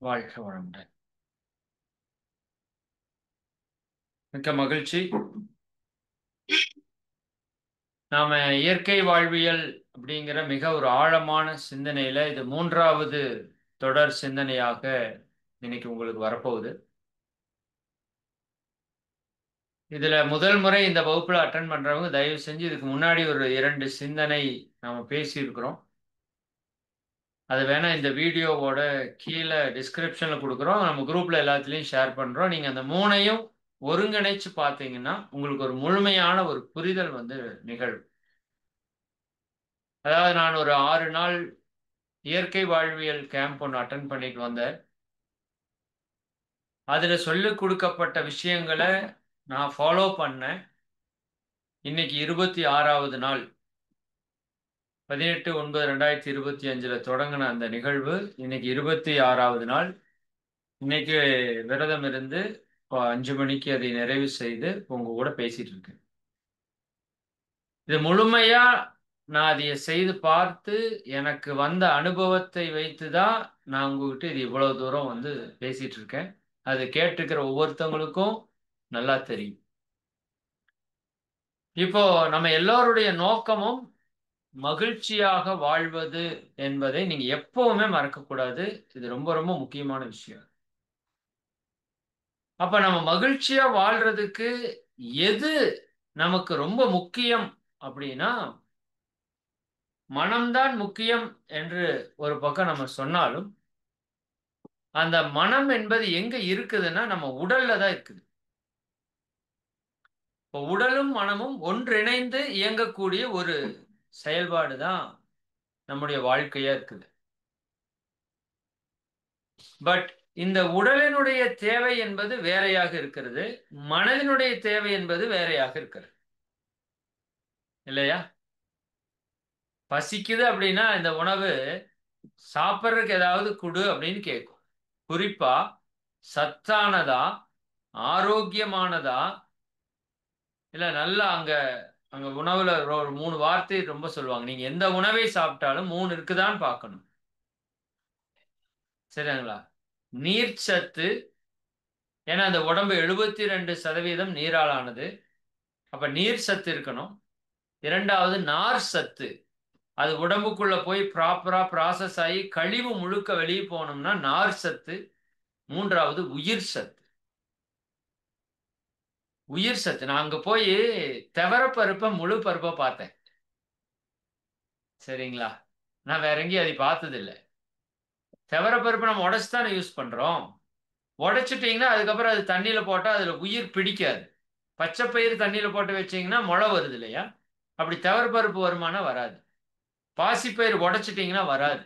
வாழ்க வளமுடன். மிக்க மகிழ்ச்சி. நாம இயற்கை வாழ்வியல் அப்படிங்கிற மிக ஒரு ஆழமான சிந்தனையில இது 3வது தொடர் சிந்தனையாக இன்னைக்கு உங்களுக்கு வரப்போகுது. இதுல முதல் முறை இந்த வகுப்புல அட்டன் பண்றவங்க தயவு செஞ்சு இதுக்கு முன்னாடி ஒரு 2 சிந்தனை நாம பேசியிருக்கிறோம். அது வேணா இந்த வீடியோவோட கீழே டிஸ்கிரிப்ஷன்ல கொடுக்குறோம். நம்ம குரூப்ல எல்லாத்துலயும் ஷேர் பண்றோம். நீங்க அந்த 3ஐயும் ஒருங்கிணைச்சு பார்த்தீங்கன்னா உங்களுக்கு ஒரு முழுமையான ஒரு புரிதல் நிகழும். அதாவது நான் ஒரு 6 நாள் இயற்கை வாழ்வியல் கேம்ப் ஒன்று அட்டன் பண்ணிட்டு வந்தேன். அதுல சொல்லிக் கொடுக்கப்பட்ட விஷயங்களை நான் ஃபாலோ பண்ணேன். இன்னைக்கு 26வது நாள், 18/9/2025 தொடங்கின அந்த நிகழ்வு இன்னைக்கு 26வது நாள். இன்னைக்கு விரதம் இருந்து 5 மணிக்கு அதை நிறைவு செய்து உங்க கூட பேசிட்டு இருக்கேன். இது முழுமையா நான் அதை செய்து பார்த்து எனக்கு வந்த அனுபவத்தை வைத்துதான் நான் உங்ககிட்ட இது இவ்வளவு தூரம் பேசிட்டு இருக்கேன். அது கேட்டுக்கிற ஒவ்வொருத்தவங்களுக்கும் நல்லா தெரியும். இப்போ நம்ம எல்லோருடைய நோக்கமும் மகிழ்ச்சியாக வாழ்வது என்பதை நீங்க எப்பவுமே மறக்கக்கூடாது. இது ரொம்ப ரொம்ப முக்கியமான விஷயம். அப்ப நம்ம மகிழ்ச்சியா வாழ்றதுக்கு எது நமக்கு ரொம்ப முக்கியம் அப்படின்னா, மனம்தான் முக்கியம் என்று ஒரு பக்கம் நம்ம சொன்னாலும், அந்த மனம் என்பது எங்க இருக்குதுன்னா நம்ம உடல்ல தான் இருக்குது. இப்போ உடலும் மனமும் ஒன்றிணைந்து இயங்கக்கூடிய ஒரு செயல்பாடு தான் நம்முடைய வாழ்க்கையா இருக்குது. பட் இந்த உடலினுடைய தேவை என்பது வேறையாக இருக்கிறது, மனதினுடைய தேவை என்பது வேறையாக இருக்கிறது, இல்லையா? பசிக்குது அப்படின்னா இந்த உணவு சாப்பிட்றதுக்கு ஏதாவது கொடு அப்படின்னு கேட்கும். குறிப்பா சத்தானதா, ஆரோக்கியமானதா, இல்ல நல்லா அங்க அங்க உணவுல ஒரு 3 வார்த்தை ரொம்ப சொல்லுவாங்க. நீங்க எந்த உணவை சாப்பிட்டாலும் 3 இருக்குதான்னு பார்க்கணும். சரிங்களா? நீர்ச்சத்து. ஏன்னா அந்த உடம்பு 72% நீரால் ஆனது. அப்ப நீர் சத்து இருக்கணும். 2வது நார் சத்து. அது உடம்புக்குள்ள போய் ப்ராப்பரா ப்ராசஸ் ஆகி கழிவு முழுக்க வெளியே போகணும்னா நார் சத்து. 3வது உயிர் சத்து. உயிர் சத்து. நான் அங்க போய் துவரப்பருப்பை முழு பருப்பை பார்த்தேன். சரிங்களா? நான் வேற எங்கேயும் அதை பார்த்தது இல்லை. துவரப்பருப்பு நம்ம உடைச்சு தானே யூஸ் பண்றோம். உடைச்சிட்டீங்கன்னா அதுக்கப்புறம் அது தண்ணியில போட்டா அதுல உயிர் பிடிக்காது. பச்சை பயிறு தண்ணியில போட்டு வச்சீங்கன்னா முளை வருது இல்லையா? அப்படி துவரப்பருப்பு வருமானா வராது. பாசிப்பயிறு உடைச்சிட்டீங்கன்னா வராது.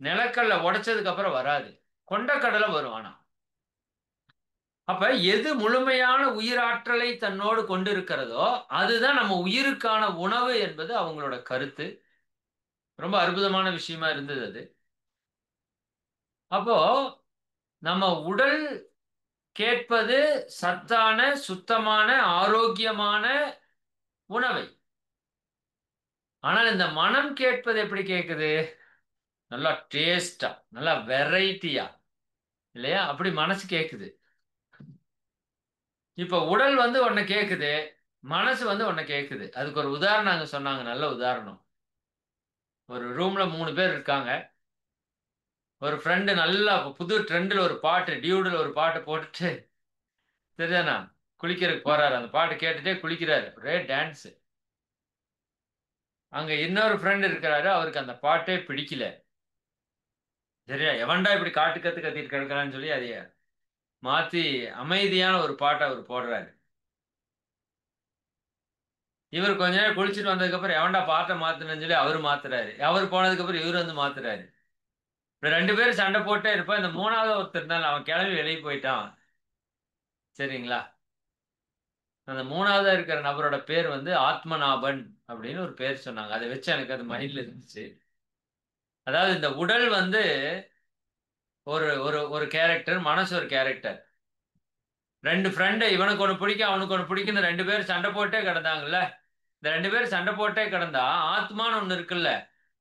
நிலக்கடலை உடைச்சதுக்கு அப்புறம் வராது. கொண்டக்கடலை வரும். ஆனா அப்ப எது முழுமையான உயிராற்றலை தன்னோடு கொண்டு இருக்கிறதோ அதுதான் நம்ம உயிருக்கான உணவு என்பது அவங்களோட கருத்து. ரொம்ப அற்புதமான விஷயமா இருந்தது அது. அப்போ நம்ம உடல் கேட்பது சத்தான, சுத்தமான, ஆரோக்கியமான உணவை. ஆனால் இந்த மனம் கேட்பது எப்படி கேட்குது? நல்லா டேஸ்டா, நல்லா வெரைட்டியா, இல்லையா? அப்படி மனசு கேட்குது. இப்ப உடல் ஒன்ன கேட்குது, மனசு ஒன்ன கேட்குது. அதுக்கு ஒரு உதாரணம் அங்க சொன்னாங்க, நல்ல உதாரணம். ஒரு ரூம்ல 3 பேர் இருக்காங்க. ஒரு ஃப்ரெண்டு நல்லா புது ட்ரெண்டில் ஒரு பாட்டு, டியூடில் ஒரு பாட்டு போட்டுட்டு சரிதானா குளிக்கிறதுக்கு போறாரு. அந்த பாட்டு கேட்டுட்டே குளிக்கிறாரு, ஒரே டான்ஸ். அங்க இன்னொரு ஃப்ரெண்ட் இருக்கிறாரு, அவருக்கு அந்த பாட்டே பிடிக்கல. சரியா, எவன்டா இப்படி காட்டு கத்து கத்திட்டு கிடக்கிறான்னு சொல்லி அதைய மாத்தி அமைதியான ஒரு பாட்டை அவர் போடுறாரு. இவர் கொஞ்ச நேரம் குளிச்சுட்டு வந்ததுக்கு அப்புறம் எவன்டா பாட்டை மாத்துனன்னு சொல்லி அவரு மாத்துறாரு. அவர் போனதுக்கு அப்புறம் இவர் மாத்துறாரு. இப்ப 2 பேரும் சண்டை போட்டே இருப்பா. இந்த 3வது ஒருத்தர் இருந்தாலும் அவன் கிளம்பி வெளியே போயிட்டான். சரிங்களா? அந்த 3வதா இருக்கிற நபரோட பேர் ஆத்மநாபன் அப்படின்னு ஒரு பேர் சொன்னாங்க. அதை வச்சு எனக்கு அது மைண்ட்ல இருந்துச்சு. அதாவது இந்த உடல் ஒரு ஒரு ஒரு கேரக்டர், மனசு ஒரு கேரக்டர். 2 ஃப்ரெண்டு, இவனுக்கு ஒன்று பிடிக்கும் அவனுக்கு ஒன்று பிடிக்குன்னு 2 பேர் சண்டை போட்டே கிடந்தாங்கல்ல. இந்த 2 பேர் சண்டை போட்டே கிடந்தா ஆத்மான்னு ஒன்று இருக்குல்ல,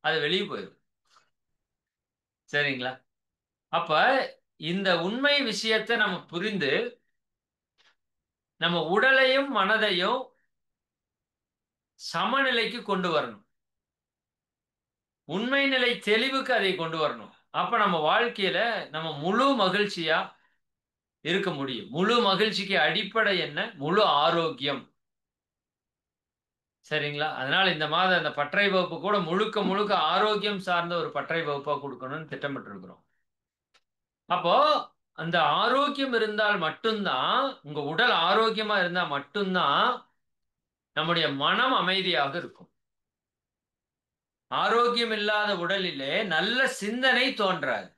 அது வெளியே போயிடும். சரிங்களா? அப்ப இந்த உண்மை விஷயத்தை நம்ம புரிந்து நம்ம உடலையும் மனதையும் சமநிலைக்கு கொண்டு வரணும். உண்மை நிலை தெளிவுக்கு அதை கொண்டு வரணும். அப்ப நம்ம வாழ்க்கையில நம்ம முழு மகிழ்ச்சியா இருக்க முடியும். முழு மகிழ்ச்சிக்கு அடிப்படை என்ன? முழு ஆரோக்கியம். சரிங்களா? அதனால இந்த மாதம் அந்த பட்டறை வகுப்பு கூட முழுக்க முழுக்க ஆரோக்கியம் சார்ந்த ஒரு பட்டறை வகுப்பா கொடுக்கணும்னு திட்டமிட்டு இருக்கிறோம். அப்போ அந்த ஆரோக்கியம் இருந்தால் மட்டும்தான், உங்க உடல் ஆரோக்கியமா இருந்தா மட்டும்தான் நம்முடைய மனம் அமைதியாக இருக்கும். ஆரோக்கியம் இல்லாத உடலிலே நல்ல சிந்தனை தோன்றாது.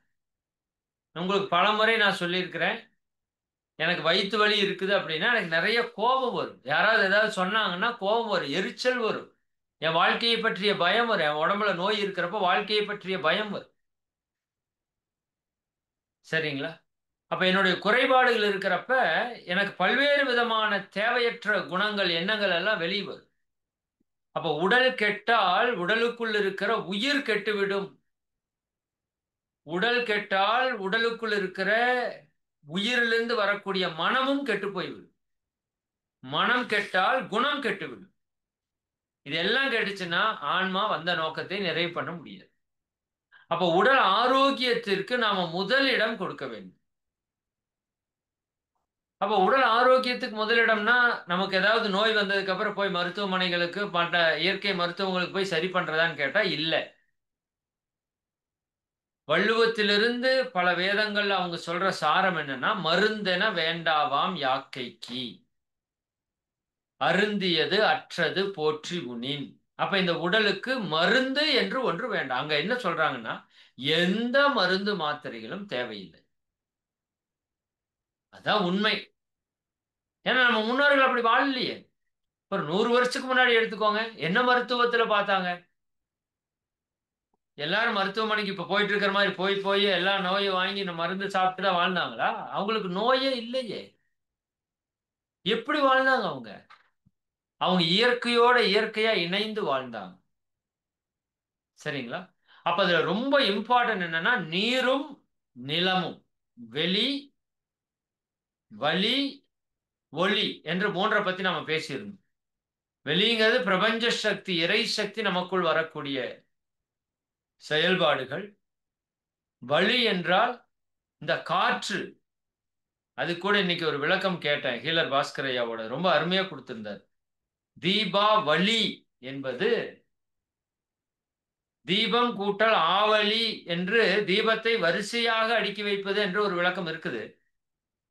உங்களுக்கு பலமுறை நான் சொல்லியிருக்கிறேன். எனக்கு வயித்து வலி இருக்குது அப்படின்னா எனக்கு நிறைய கோபம் வரும். யாராவது ஏதாவது சொன்னாங்கன்னா கோபம் வரும், எரிச்சல் வரும். என் வாழ்க்கையை பற்றிய பயம் வரும். என் உடம்புல நோய் இருக்கிறப்ப வாழ்க்கையை பற்றிய பயம் வரும். சரிங்களா? அப்ப என்னுடைய குறைபாடுகள் இருக்கிறப்ப எனக்கு பல்வேறு விதமான தேவையற்ற குணங்கள், எண்ணங்கள் எல்லாம் வெளியே வரும். அப்ப உடல் கெட்டால் உடலுக்குள் இருக்கிற உயிர் கெட்டுவிடும். உடல் கெட்டால் உடலுக்குள் இருக்கிற உயிரிலிருந்து வரக்கூடிய மனமும் கெட்டு போய்விடும். மனம் கெட்டால் குணம் கெட்டுவிடும். இதெல்லாம் கெட்டுச்சுன்னா ஆன்மா வந்த நோக்கத்தை நிறைவு பண்ண முடியாது. அப்ப உடல் ஆரோக்கியத்திற்கு நாம முதலிடம் கொடுக்க வேண்டும். அப்ப உடல் ஆரோக்கியத்துக்கு முதலிடம்னா நமக்கு ஏதாவது நோய் வந்ததுக்கு அப்புறம் போய் மருத்துவமனைகளுக்கு மற்ற இயற்கை மருத்துவங்களுக்கு போய் சரி பண்றதான்னு கேட்டா இல்ல. வள்ளுவத்திலிருந்து பல வேதங்கள்ல அவங்க சொல்ற சாரம் என்னன்னா, மருந்தென வேண்டாவாம் யாக்கைக்கு, அருந்தியது அற்றது போற்றி உனின். அப்ப இந்த உடலுக்கு மருந்து என்று ஒன்று வேண்டாம். அங்க என்ன சொல்றாங்கன்னா, எந்த மருந்து மாத்திரைகளும் தேவையில்லை. அதான் உண்மை. ஏன்னா நம்ம முன்னோர்கள் அப்படி வாழலையே. ஒரு 100 வருஷத்துக்கு முன்னாடி எடுத்துக்கோங்க, என்ன மருத்துவத்துல பார்த்தாங்க? எல்லாரும் மருத்துவமனைக்கு இப்ப போயிட்டு இருக்கிற மாதிரி போய் போய் எல்லா நோயும் வாங்கி இந்த மருந்து சாப்பிட்டு தான் வாழ்ந்தாங்களா? அவங்களுக்கு நோயே இல்லையே. எப்படி வாழ்ந்தாங்க அவங்க? அவங்க இயற்கையோட இயற்கையா இணைந்து வாழ்ந்தாங்க. சரிங்களா? அப்ப அதுல ரொம்ப இம்பார்ட்டன்ட் என்னன்னா, நீரும் நிலமும், வெளி, வலி, ஒளி என்று மூன்றை பத்தி நம்ம பேசியிருந்தோம். வெளிங்கிறது பிரபஞ்ச சக்தி, இறை சக்தி நமக்குள் வரக்கூடிய செயல்பாடுகள். வலி என்றால் இந்த காற்று. அது கூட இன்னைக்கு ஒரு விளக்கம் கேட்டேன், ஹீலர் பாஸ்கர் ஐயாவோட, ரொம்ப அருமையா கொடுத்திருந்தார். தீபாவளி என்பது தீபம் கூட்டல் ஆவலி என்று தீபத்தை வரிசையாக அடுக்கி வைப்பது என்று ஒரு விளக்கம் இருக்குது.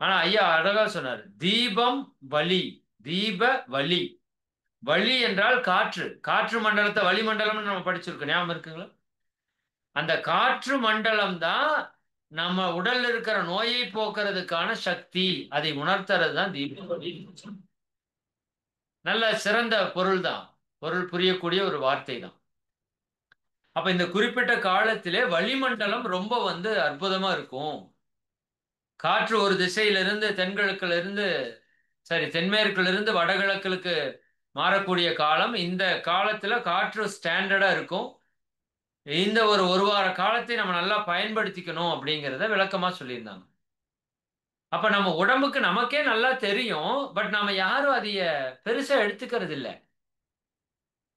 ஆனா ஐயா அழகா சொன்னார், தீபம் வலி, தீப வலி. வலி என்றால் காற்று. காற்று மண்டலத்தை வளிமண்டலம்னு நம்ம படிச்சிருக்கோம், ஞாபகம் இருக்குங்களா? அந்த காற்று மண்டலம் தான் நம்ம உடல்ல இருக்கிற நோயை போக்குறதுக்கான சக்தி. அதை உணர்த்துறது தான் தீபாவளி. நல்ல சிறந்த பொருள் தான், பொருள் புரியக்கூடிய ஒரு வார்த்தை தான். அப்ப இந்த குறிப்பிட்ட காலத்திலே வளிமண்டலம் ரொம்ப அற்புதமா இருக்கும். காற்று ஒரு திசையிலிருந்து தென்கிழக்குல இருந்து, சரி, தென்மேற்குல இருந்து வடகிழக்குக்கு மாறக்கூடிய காலம். இந்த காலத்துல காற்று ஸ்டாண்டர்டா இருக்கும். இந்த ஒரு வார காலத்தை நம்ம நல்லா பயன்படுத்திக்கணும் அப்படிங்கிறத விளக்கமா சொல்லியிருந்தாங்க. அப்ப நம்ம உடம்புக்கு நமக்கே நல்லா தெரியும், பட் நாம யாரும் அதைய பெருசா எடுத்துக்கிறது இல்ல.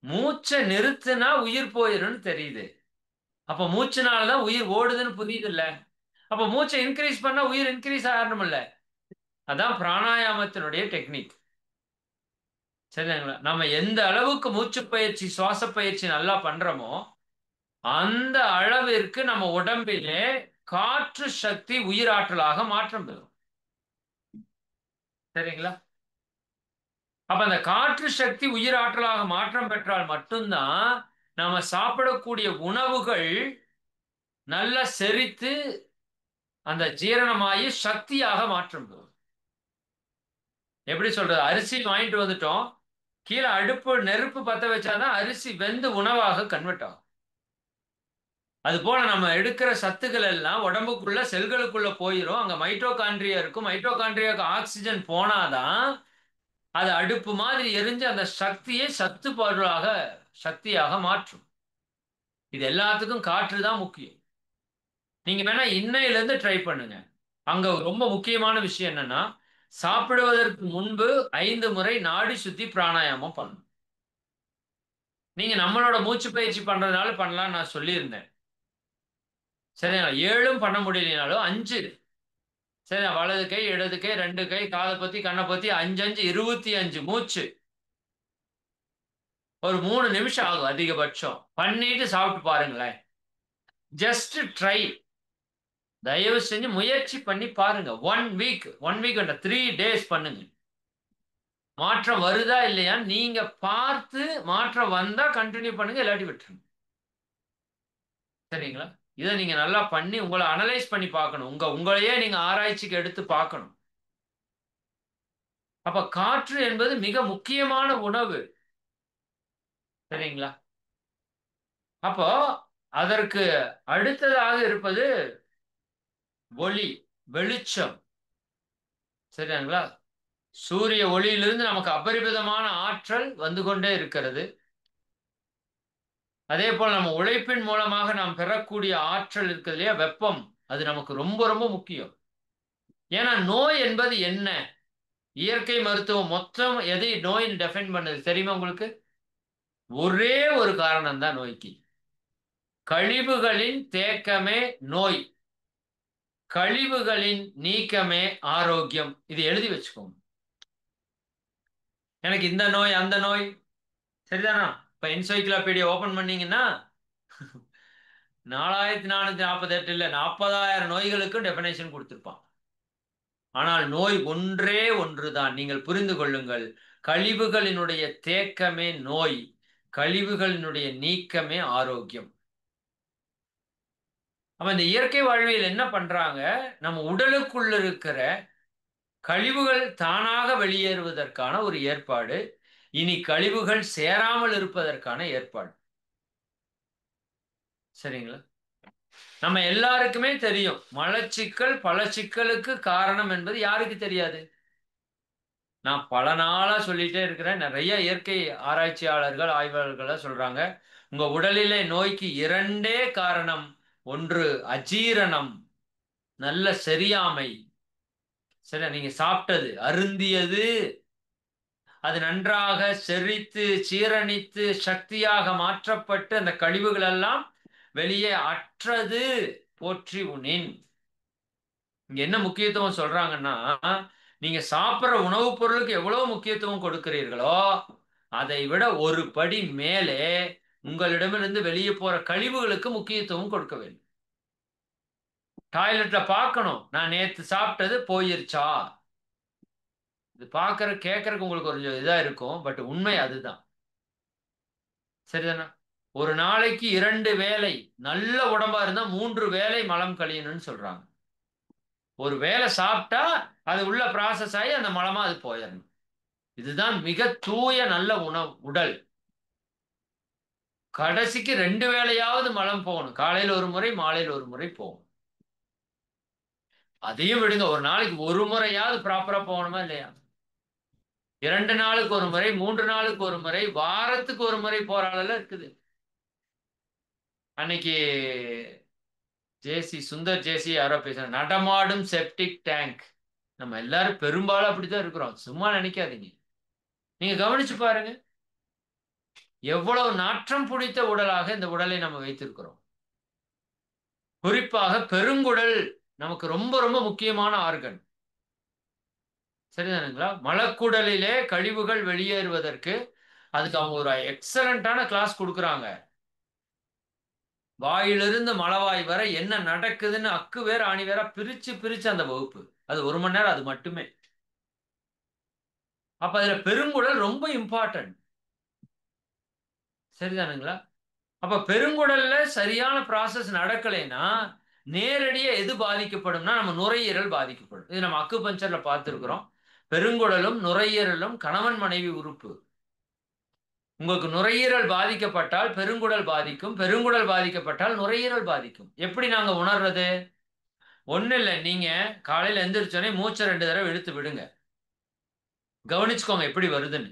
மூச்சை நிறுத்துனா உயிர் போயிரும்னு தெரியுது. அப்ப மூச்சுனாலதான் உயிர் ஓடுதுன்னு புரியுது இல்ல? அப்ப மூச்சை இன்க்ரீஸ் பண்ணா உயிர் இன்க்ரீஸ் ஆகணும் இல்ல? அதான் பிராணாயாமத்தினுடைய டெக்னிக். சரிங்களா? நம்ம எந்த அளவுக்கு மூச்சு பயிற்சி, சுவாச பயிற்சி நல்லா பண்றோமோ அந்த அளவிற்கு நம்ம உடம்பிலே காற்று சக்தி உயிராற்றலாக மாற்றம் பெறும். சரிங்களா? அப்ப அந்த காற்று சக்தி உயிராற்றலாக மாற்றம் பெற்றால் மட்டும்தான் நம்ம சாப்பிடக்கூடிய உணவுகள் நல்லா செரித்து அந்த ஜீரணமாயி சக்தியாக மாற்றம் பெறும். எப்படி சொல்றது? அரிசி வாங்கிட்டு வந்துட்டோம், கீழே அடுப்பு நெருப்பு பத்த வச்சாதான் அரிசி வெந்து உணவாக கன்வெர்ட் ஆகும். அது போல நம்ம எடுக்கிற சத்துக்கள் எல்லாம் உடம்புக்குள்ள செல்களுக்குள்ள போயிடும். அங்க மைட்டோகாண்ட்ரியா இருக்கும். மைட்டோகாண்ட்ரியாவுக்கு ஆக்சிஜன் போனாதான் அது அடுப்பு மாதிரி எரிஞ்சு அந்த சக்தியை சத்து பொருளாக, சக்தியாக மாற்றும். இது எல்லாத்துக்கும் காற்று தான் முக்கியம். நீங்க வேணா இன்னையில இருந்து ட்ரை பண்ணுங்க. அங்க ரொம்ப முக்கியமான விஷயம் என்னன்னா, சாப்பிடுவதற்கு முன்பு 5 முறை நாடி சுத்தி பிராணாயாமம் பண்ணணும். நீங்க நம்மளோட மூச்சு பயிற்சி பண்றதுனால பண்ணலாம்னு நான் சொல்லியிருந்தேன். சரியா? 7ம் பண்ண முடியலனாலும் 5. சரியா? வலது கை, இடது கை, 2 கை, காத பொத்தி, கண்ண பொத்தி 5, 5, 25 மூச்சு. ஒரு 3 நிமிஷம் ஆகும் அதிகபட்சம். பண்ணிட்டு சாப்பிட்டு பாருங்களேன். Just try. தயவு செஞ்சு முயற்சி பண்ணி பாருங்க. 1 வீக், 1 வீக் வேண்டாம், 3 டேஸ் பண்ணுங்க. மாற்றம் வருதா இல்லையான்னு நீங்க பார்த்து மாற்றம் வந்தா கண்டினியூ பண்ணுங்க, இல்லாட்டி விட்டுருங்க. சரிங்களா? இத நீங்க நல்லா பண்ணி உங்கள அனலைஸ் பண்ணி பார்க்கணும். உங்களையே நீங்க ஆராய்ச்சிக்கு எடுத்து பார்க்கணும். அப்ப காற்று என்பது மிக முக்கியமான உணவு. சரிங்களா? அப்போ அதற்கு அடுத்ததாக இருப்பது ஒளி, வெளிச்சம். சரிங்களா? சூரிய ஒளியிலிருந்து நமக்கு அபரிமிதமான ஆற்றல் வந்து கொண்டே இருக்கிறது. அதே போல நம்ம உழைப்பின் மூலமாக நாம் பெறக்கூடிய ஆற்றல் இருக்குது இல்லையா, வெப்பம், அது நமக்கு ரொம்ப ரொம்ப முக்கியம். ஏன்னா நோய் என்பது என்ன? இயற்கை மருத்துவம் மொத்தம் எதை நோயின் டெஃபைன் பண்ணுது தெரியுமா உங்களுக்கு? ஒரே ஒரு காரணம் தான் நோய்க்கு. கழிவுகளின் தேக்கமே நோய். கழிவுகளின் நீக்கமே ஆரோக்கியம். இது எழுதி வச்சுக்கோங்க. எனக்கு இந்த நோய் அந்த நோய் சரிதானா? இப்ப என்சைக்ளோபீடியா ஓபன் பண்ணீங்கன்னா 4448 இல்ல 40,000 நோய்களுக்கும் டெபினேஷன் கொடுத்திருப்பான். ஆனால் நோய் ஒன்றே ஒன்றுதான். நீங்கள் புரிந்து கொள்ளுங்கள். கழிவுகளினுடைய தேக்கமே நோய். கழிவுகளினுடைய நீக்கமே ஆரோக்கியம். அப்ப இந்த இயற்கை வாழ்வியல் என்ன பண்றாங்க? நம்ம உடலுக்குள்ள இருக்கிற கழிவுகள் தானாக வெளியேறுவதற்கான ஒரு ஏற்பாடு. இனி கழிவுகள் சேராமல் இருப்பதற்கான ஏற்பாடு. சரிங்களா? நம்ம எல்லாருக்குமே தெரியும். மலச்சிக்கல் பல சிக்கலுக்கு காரணம் என்பது யாருக்கு தெரியாது? நான் பல நாளா சொல்லிட்டே இருக்கிறேன். நிறைய இயற்கை ஆராய்ச்சியாளர்கள், ஆய்வாளர்கள் சொல்றாங்க. உங்க உடலிலே நோய்க்கு 2 காரணம். ஒன்று அஜீரணம், நல்ல செரியாமை. சரி, நீங்க சாப்பிட்டது, அருந்தியது, அது நன்றாக செரித்து சீரணித்து சக்தியாக மாற்றப்பட்டு அந்த கழிவுகள் எல்லாம் வெளியே அற்றது போற்றி உனின். இங்க என்ன முக்கியத்துவம் சொல்றாங்கன்னா, நீங்க சாப்பிடுற உணவுப் பொருளுக்கு எவ்வளவு முக்கியத்துவம் கொடுக்கிறீர்களோ அதை விட ஒரு படி மேலே உங்களிடமிருந்து வெளியே போற கழிவுகளுக்கு முக்கியத்துவம் கொடுக்க வேண்டும். டாய்லெட்ல பார்க்கணும், நான் நேத்து சாப்பிட்டது போயிருச்சா. இது பார்க்கற கேட்கறதுக்கு உங்களுக்கு கொஞ்சம் இதா இருக்கும், பட் உண்மை அதுதான். சரிதானா? ஒரு நாளைக்கு 2 வேளை, நல்ல உடம்பா இருந்தா 3 வேளை மலம் கழியணும்னு சொல்றாங்க. ஒரு வேளை சாப்பிட்டா அது உள்ள ப்ராசஸ் ஆகி அந்த மலமா அது போயிடணும். இதுதான் மிக தூய நல்ல உணவு உடல். கடைசிக்கு 2 வேளையாவது மலம் போகணும். காலையில் ஒரு முறை, மாலையில் ஒரு முறை போகும். அதையும் விடுங்க, ஒரு நாளைக்கு ஒரு முறையாவது ப்ராப்பரா போகணுமா இல்லையா? 2 நாளுக்கு ஒரு முறை, 3 நாளுக்கு ஒரு முறை, வாரத்துக்கு ஒரு முறை போற ஆளெல்லாம் இருக்குது. அன்னைக்கு சுந்தர் ஜேசி யாரோ பேசுறாங்க, நடமாடும் செப்டிக் டேங்க். நம்ம எல்லாரும் பெரும்பாலும் அப்படித்தான் இருக்கிறோம். சும்மா நினைக்காதீங்க. நீங்க கவனிச்சு பாருங்க, எவ்வளவு நாற்றம் பிடித்த உடலாக இந்த உடலை நம்ம வைத்திருக்கிறோம். குறிப்பாக பெருங்குடல் நமக்கு ரொம்ப ரொம்ப முக்கியமான ஆர்கன். சரிதானுங்களா? மலக்குடலிலே கழிவுகள் வெளியேறுவதற்கு அதுக்கு அவங்க ஒரு எக்ஸலண்டான கிளாஸ் கொடுக்குறாங்க. வாயிலிருந்து மலவாய் வரை என்ன நடக்குதுன்னு அக்கு வேற ஆணி வேற பிரிச்சு பிரிச்சு அந்த வகுப்பு. அது 1 மணி நேரம், அது மட்டுமே. அப்ப அதுல பெருங்குடல் ரொம்ப இம்பார்ட்டன்ட். சரிதானுங்களா? அப்ப பெருங்குடல்ல சரியான ப்ராசஸ் நடக்கலைன்னா நேரடியா எது பாதிக்கப்படும்னா நம்ம நுரையீரல் பாதிக்கப்படும். இது நம்ம அக்கு பஞ்சர்ல பார்த்திருக்கிறோம். பெருங்குடலும் நுரையீரலும் கணவன் மனைவி உறுப்பு. உங்களுக்கு நுரையீரல் பாதிக்கப்பட்டால் பெருங்குடல் பாதிக்கும், பெருங்குடல் பாதிக்கப்பட்டால் நுரையீரல் பாதிக்கும். எப்படி நாங்க உணர்றது? ஒண்ணு இல்லை, நீங்க காலையில எந்திரிச்சோடனே மூச்சை 2 தடவை இழுத்து விடுங்க. கவனிச்சுக்கோங்க எப்படி வருதுன்னு.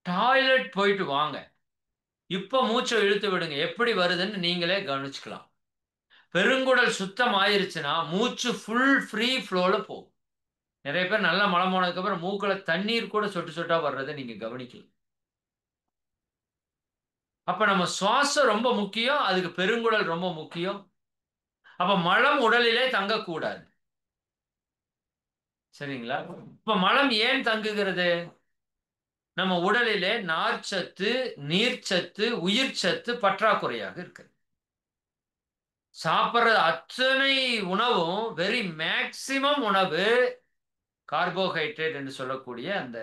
டாய்லெட் போயிட்டு வாங்க, இப்ப மூச்சை இழுத்து விடுங்க, எப்படி வருதுன்னு நீங்களே கவனிச்சுக்கலாம். பெருங்குடல் சுத்தம் ஆயிருச்சுன்னா மூச்சு ஃபுல் ஃப்ரீ ஃப்ளோல போகும். நிறைய பேர் நல்லா மலம் போனதுக்கு அப்புறம் மூக்குல தண்ணீர் கூட சொட்டு சொட்டா வர்றதை நீங்க கவனிக்கலாம். அப்ப நம்ம சுவாசம் ரொம்ப முக்கியம், அதுக்கு பெருங்குடல் ரொம்ப முக்கியம். அப்ப மலம் உடலிலே தங்கக்கூடாது. சரிங்களா? இப்ப மலம் ஏன் தங்குகிறது? நம்ம உடலிலே நார்ச்சத்து, நீர்ச்சத்து, உயிர் சத்து பற்றாக்குறையாக இருக்கு. சாப்பிட்றது அத்தனை உணவும் வெரி மேக்சிமம் உணவு கார்போஹைட்ரேட் என்று சொல்லக்கூடிய அந்த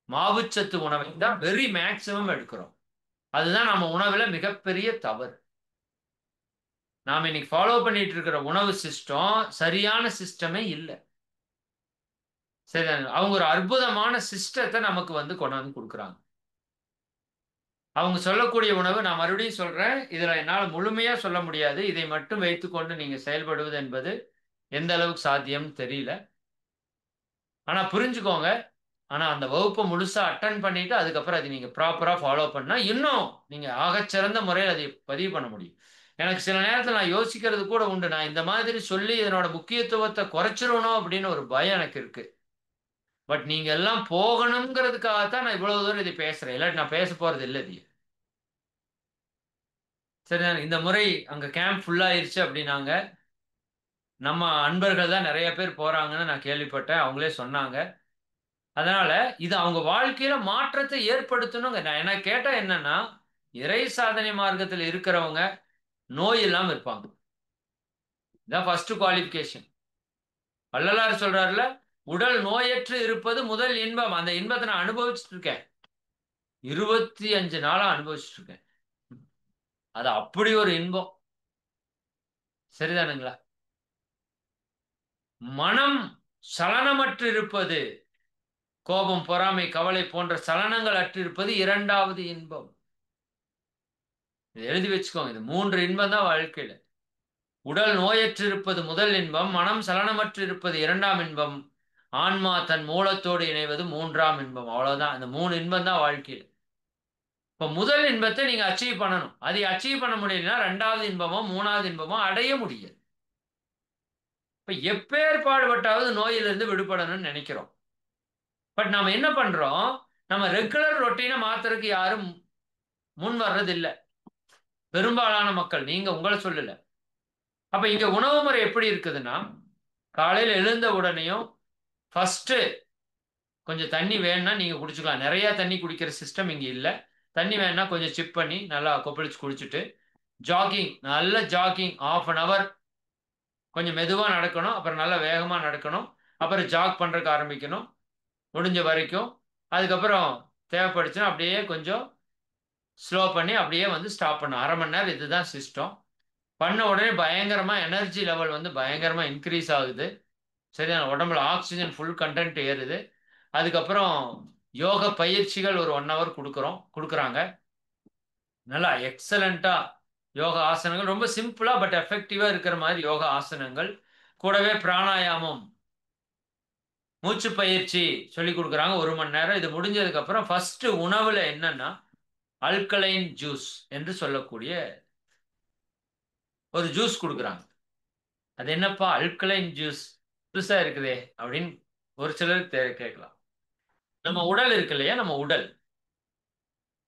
மாவுச்சத்து உணவை தான் வெரி மேக்சிமம் எடுக்கிறோம். அதுதான் நம்ம உணவுல மிகப்பெரிய தவறு. நாம இன்னைக்கு ஃபாலோ பண்ணிட்டு இருக்கிற உணவு சிஸ்டம் சரியான சிஸ்டமே இல்லை. சரி, அவங்க ஒரு அற்புதமான சிஸ்டத்தை நமக்கு கொண்டாந்து கொடுக்குறாங்க. அவங்க சொல்லக்கூடிய உணவு, நான் மறுபடியும் சொல்றேன், இதுல என்னால் முழுமையா சொல்ல முடியாது. இதை மட்டும் வைத்துக்கொண்டு நீங்க செயல்படுவது என்பது எந்த அளவுக்கு சாத்தியம்னு தெரியல. ஆனா புரிஞ்சுக்கோங்க. ஆனா அந்த வகுப்பை முழுசா அட்டன் பண்ணிட்டு அதுக்கப்புறம் அதை நீங்க ப்ராப்பரா ஃபாலோ பண்ணா இன்னும் நீங்க ஆகச்சிறந்த முறையில் அதை பதிவு பண்ண முடியும். எனக்கு சில நேரத்தில் நான் யோசிக்கிறது கூட உண்டு, நான் இந்த மாதிரி சொல்லி இதனோட முக்கியத்துவத்தை குறைச்சிடணும் அப்படின்னு ஒரு பயம் எனக்கு இருக்கு. பட் நீங்க எல்லாம் போகணுங்கிறதுக்காகத்தான் நான் இவ்வளவு தூரம் இதை பேசுறேன். இல்லாட்டி நான் பேச போறது இல்லை இது. சரி, இந்த முறை அங்க கேம்ப் ஃபுல்லாயிருச்சு அப்படின்னாங்க. நம்ம அன்பர்கள் தான் நிறைய பேர் போறாங்கன்னு நான் கேள்விப்பட்டேன், அவங்களே சொன்னாங்க. அதனால இது அவங்க வாழ்க்கையில மாற்றத்தை ஏற்படுத்தணுங்க. நான் என்ன கேட்டா என்னன்னா, இறை சாதனை மார்க்கத்தில் இருக்கிறவங்க நோய் இல்லாம இருப்பாங்க. இதான் ஃபர்ஸ்ட் குவாலிஃபிகேஷன். வள்ளலார் சொல்றாருல, உடல் நோயற்று இருப்பது முதல் இன்பம். அந்த இன்பத்தை நான் அனுபவிச்சுட்டு இருக்கேன். 25 நாளா அனுபவிச்சுட்டு இருக்கேன். அது அப்படி ஒரு இன்பம். சரிதானுங்களா? மனம் சலனமற்று இருப்பது, கோபம், பொறாமை, கவலை போன்ற சலனங்கள் அற்று இருப்பது இரண்டாவது இன்பம். எழுதி வச்சுக்கோங்க. இது 3 இன்பம் தான் வாழ்க்கையில. உடல் நோயற்று இருப்பது முதல் இன்பம், மனம் சலனமற்று இருப்பது இரண்டாம் இன்பம், ஆன்மா தன் மூலத்தோடு இணைவது மூன்றாம் இன்பம். அவ்வளவுதான். இந்த 3 இன்பம் தான் வாழ்க்கையில். இப்ப முதல் இன்பத்தை நீங்க அச்சீவ் பண்ணணும். அதை அச்சீவ் பண்ண முடியலன்னா ரெண்டாவது இன்பமோ மூணாவது இன்பமோ அடைய முடியாது. இப்ப எப்பேற்பாடுபட்டாவது நோயிலிருந்து விடுபடணும்னு நினைக்கிறோம். பட் நாம என்ன பண்றோம்? நம்ம ரெகுலர் ரொட்டீனை மாத்துறதுக்கு யாரும் முன் வர்றது இல்லை. பெரும்பாலான மக்கள், நீங்க உங்களை சொல்லல. அப்ப இங்க உணவு முறை எப்படி இருக்குதுன்னா, காலையில் எழுந்த உடனேயும் ஃபர்ஸ்ட் கொஞ்சம் தண்ணி வேணும்னா நீங்க குடிச்சுக்கலாம். நிறைய தண்ணி குடிக்கிற சிஸ்டம் இங்க இல்ல. தண்ணி வேணும்னா கொஞ்சம் சிப் பண்ணி நல்லா கொப்பளிச்சு குடிச்சிட்டு, ஜாகிங், நல்ல ஜாகிங் 1/2 an hour கொஞ்சம் மெதுவா நடக்கணும், அப்புறம் நல்லா வேகமா நடக்கணும், அப்புறம் ஜாக் பண்றதுக்கு ஆரம்பிக்கணும் முடிஞ்ச வரைக்கும். அதுக்கப்புறம் தேவைப்படுச்சுன்னா அப்படியே கொஞ்சம் ஸ்லோ பண்ணி அப்படியே ஸ்டாப் பண்ணும். 1/2 மணி நேரம். இதுதான் சிஸ்டம். பண்ண உடனே பயங்கரமா எனர்ஜி லெவல் பயங்கரமா இன்க்ரீஸ் ஆகுது. சரியான உடம்புல ஆக்சிஜன் ஃபுல் கண்டென்ட் ஏறுது. அதுக்கப்புறம் யோக பயிற்சிகள் ஒரு 1 hour கொடுக்குறாங்க. நல்லா எக்ஸலண்டா யோகா ஆசனங்கள், ரொம்ப சிம்பிளா பட் எஃபெக்டிவா இருக்கிற மாதிரி யோகா ஆசனங்கள், கூடவே பிராணாயாமம், மூச்சு பயிற்சி சொல்லி கொடுக்குறாங்க 1 மணி நேரம். இது முடிஞ்சதுக்கு அப்புறம் ஃபர்ஸ்ட் உணவுல என்னன்னா அல்கலைன் ஜூஸ் என்று சொல்லக்கூடிய ஒரு ஜூஸ் கொடுக்குறாங்க. அது என்னப்பா அல்கலைன் ஜூஸ் புதுசா இருக்குதே அப்படின்னு ஒரு சிலருக்கு கேட்கலாம். நம்ம உடல் இருக்கு இல்லையா,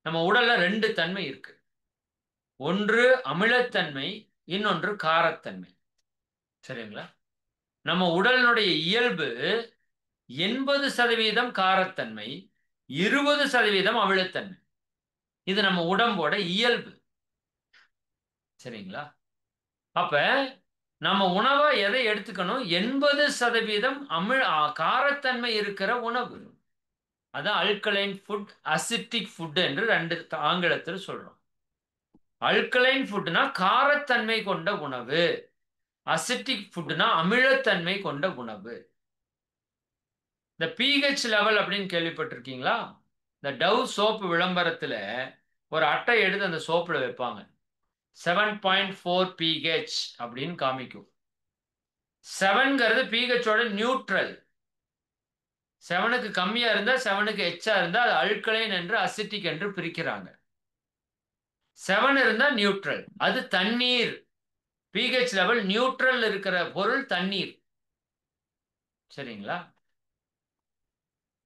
நம்ம உடல்ல 2 தன்மை இருக்கு. ஒன்று அமிலத்தன்மை, இன்னொன்று காரத்தன்மை. சரிங்களா? நம்ம உடலினுடைய இயல்பு 80% காரத்தன்மை, 20% அமிலத்தன்மை. இது நம்ம உடம்போட இயல்பு. சரிங்களா? அப்ப நம்ம உணவை எதை எடுத்துக்கணும்? 80% காரத்தன்மை இருக்கிற உணவு. அதான் அல்கலைன் ஃபுட், அசிட்டிக் ஃபுட் என்று 2 ஆங்கிலத்தில் சொல்றோம். அல்கலைன் ஃபுட்னா காரத்தன்மை கொண்ட உணவு, அசிட்டிக் ஃபுட்னா அமிலத்தன்மை கொண்ட உணவு. இந்த பிஹெச் லெவல் அப்படின்னு கேள்விப்பட்டிருக்கீங்களா? இந்த டவ் சோப்பு விளம்பரத்துல ஒரு அட்டை எடுத்து அந்த சோப்புல வைப்பாங்க. 7.4 pH அப்படின்னு காமிக்கும். 7ங்கிறது பிஹெச்சோட நியூட்ரல். 7க்கு கம்மியா இருந்தா, 7க்கு எச்சா இருந்தா அது அல்கலைன் என்று அசிட்டிக் என்று பிரிக்கிறாங்க. 7 இருந்தா நியூட்ரல், அது தண்ணீர். பிஹெச் லெவல் நியூட்ரல் இருக்கிற பொருள் தண்ணீர். சரிங்களா?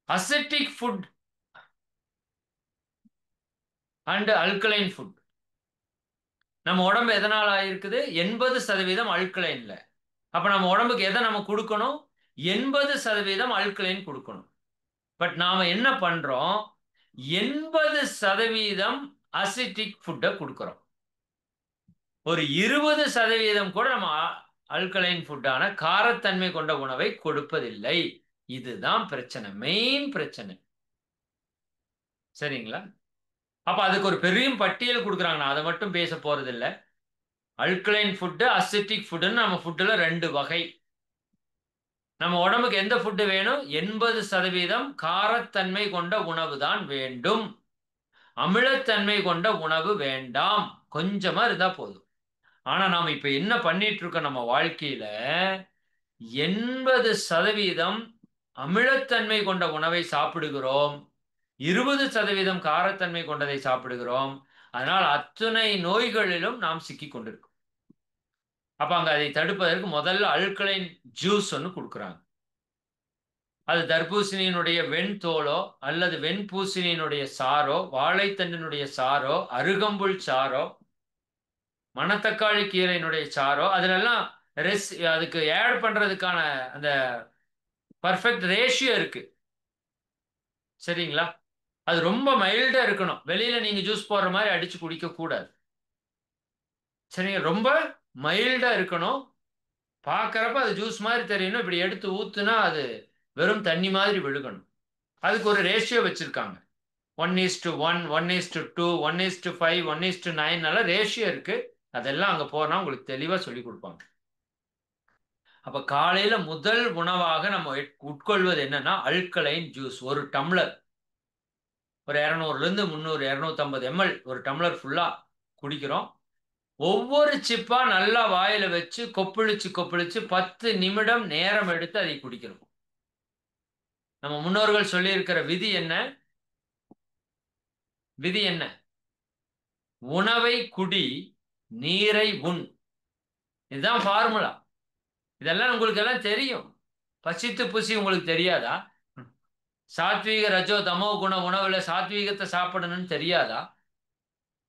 Acetic food and alkaline food. நம்ம உடம்பு எதனால ஆயிருக்குது? 80% அல்கலைன்ல. அப்ப நம்ம உடம்புக்கு எதை நம்ம கொடுக்கணும்? 80% அல்கலைன் கொடுக்கணும். பட் நாம என்ன பண்றோம்? 80% அசிட்டிக் ஃபுட்டை கொடுக்கிறோம். ஒரு 20% கூட நம்ம அல்கலைன் ஃபுட்டான காரத்தன்மை கொண்ட உணவை கொடுப்பதில்லை. இதுதான் பிரச்சனை, மெயின் பிரச்சனை. சரிங்களா? அப்ப அதுக்கு ஒரு பெரிய பட்டியல் கொடுக்குறாங்க. நான் அதை மட்டும் பேச போறது இல்லை. அல்கலைன் ஃபுட்டு, அசிட்டிக் ஃபுட்டுன்னு நம்ம ஃபுட்டுல 2 வகை. நம்ம உடம்புக்கு எந்த ஃபுட்டு வேணும்? 80% காரத்தன்மை கொண்ட உணவு தான் வேண்டும். அமிலத்தன்மை கொண்ட உணவு வேண்டாம். கொஞ்சமா இருந்தா போதும். ஆனா நாம இப்ப என்ன பண்ணிட்டு இருக்கோம்? நம்ம வாழ்க்கையில 80% அமிலத்தன்மை கொண்ட உணவை சாப்பிடுகிறோம், 20% காரத்தன்மை கொண்டதை சாப்பிடுகிறோம். அதனால் அத்துணை நோய்களிலும் நாம் சிக்கி கொண்டிருக்கோம். அப்ப அங்க அதை தடுப்பதற்கு முதல்ல அல்கலைன் ஜூஸ் ஒன்று கொடுக்குறாங்க. அது தர்பூசணியினுடைய வெண்தோலோ அல்லது வெண்பூசணியினுடைய சாரோ, வாழைத்தண்டினுடைய சாரோ, அருகம்புல் சாரோ, மணத்தக்காளி கீரையினுடைய சாரோ, அதுலெல்லாம் அதுக்கு ஆட் பண்றதுக்கான அந்த பர்ஃபெக்ட் ரேஷியோ இருக்கு. சரிங்களா? அது ரொம்ப மைல்டா இருக்கணும். வெளியில நீங்க ஜூஸ் போடுற மாதிரி அடிச்சு குடிக்க கூடாது. சரிங்க? ரொம்ப மைல்டா இருக்கணும். பார்க்கறப்ப அது ஜூஸ் மாதிரி தெரியணும். இப்படி எடுத்து ஊத்துனா அது வெறும் தண்ணி மாதிரி விழுகணும். அதுக்கு ஒரு ரேஷியோ வச்சிருக்காங்க. 1:1, 1:2, 1:5, 1:9 நல்ல ரேஷியோ இருக்கு. அதெல்லாம் அங்க போனா உங்களுக்கு தெளிவா சொல்லி கொடுப்பாங்க. அப்ப காலையில முதல் உணவாக நம்ம உட்கொள்வது என்னன்னா அல்கலைன் ஜூஸ். ஒரு டம்ளர், ஒரு 200 300 250 ml ஒரு டம்ளர் ஃபுல்லா குடிக்கிறோம். ஒவ்வொரு சிப்பா நல்லா வாயில வச்சு கொப்பளிச்சு கொப்பளிச்சு 10 நிமிடம் நேரம் எடுத்து அதை குடிக்கணும். நம்ம முன்னோர்கள் சொல்லி இருக்கிற விதி என்ன? விதி என்ன? உணவை குடி, நீரை உண். இதுதான் ஃபார்முலா. இதெல்லாம் உங்களுக்கு எல்லாம் தெரியும். பசித்து புசி உங்களுக்கு தெரியாதா? சாத்வீக ரஜோ தமோ குண உணவுல சாத்வீகத்தை சாப்பிடணும்னு தெரியாதா?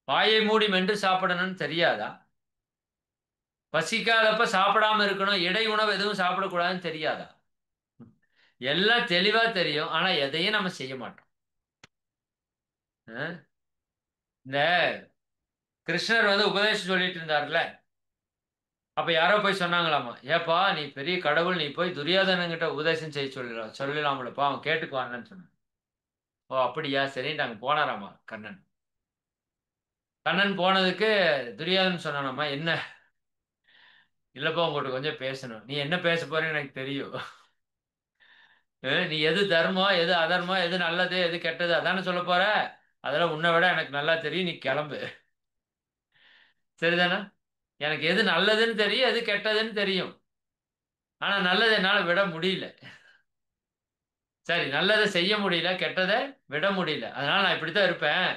வாயை மூடி மென்று சாப்பிடணும்னு தெரியாதா? பசிக்காதப்ப சாப்பிடாம இருக்கணும், இடை உணவு எதுவும் சாப்பிடக்கூடாதுன்னு தெரியாதா? எல்லாம் தெளிவா தெரியும். ஆனா எதையும் நம்ம செய்ய மாட்டோம். இந்த கிருஷ்ணர் உபதேசம் சொல்லிட்டு இருந்தார்ல, அப்ப யாரோ போய் சொன்னாங்களாமா, ஏப்பா நீ பெரிய கடவுள், நீ போய் துரியோதனங்கிட்ட உபதேசம் செய்ய சொல்லலாம்லப்பா, அவன் கேட்டுக்குவான்னு சொன்னான். ஓ அப்படியா, சரின்ட்டு அங்க போனாராமா கண்ணன். கண்ணன் போனதுக்கு துரியோதனன் சொன்னானாமா, என்ன? இல்லப்பா உங்கள்கிட்ட கொஞ்சம் பேசணும். நீ என்ன பேச போறேன்னு எனக்கு தெரியும். நீ எது தர்மம், எது அதர்மம், எது நல்லது, எது கெட்டது அதானே சொல்ல போற. அதெல்லாம் உன்னை விட எனக்கு நல்லா தெரியும், நீ கிளம்பு. சரிதானே? எனக்கு எது நல்லதுன்னு தெரியும், எது கெட்டதுன்னு தெரியும். ஆனா நல்லதை என்னால விட முடியல. சரி, நல்லதை செய்ய முடியல, கெட்டதை விட முடியல. அதனால நான் இப்படித்தான் இருப்பேன்.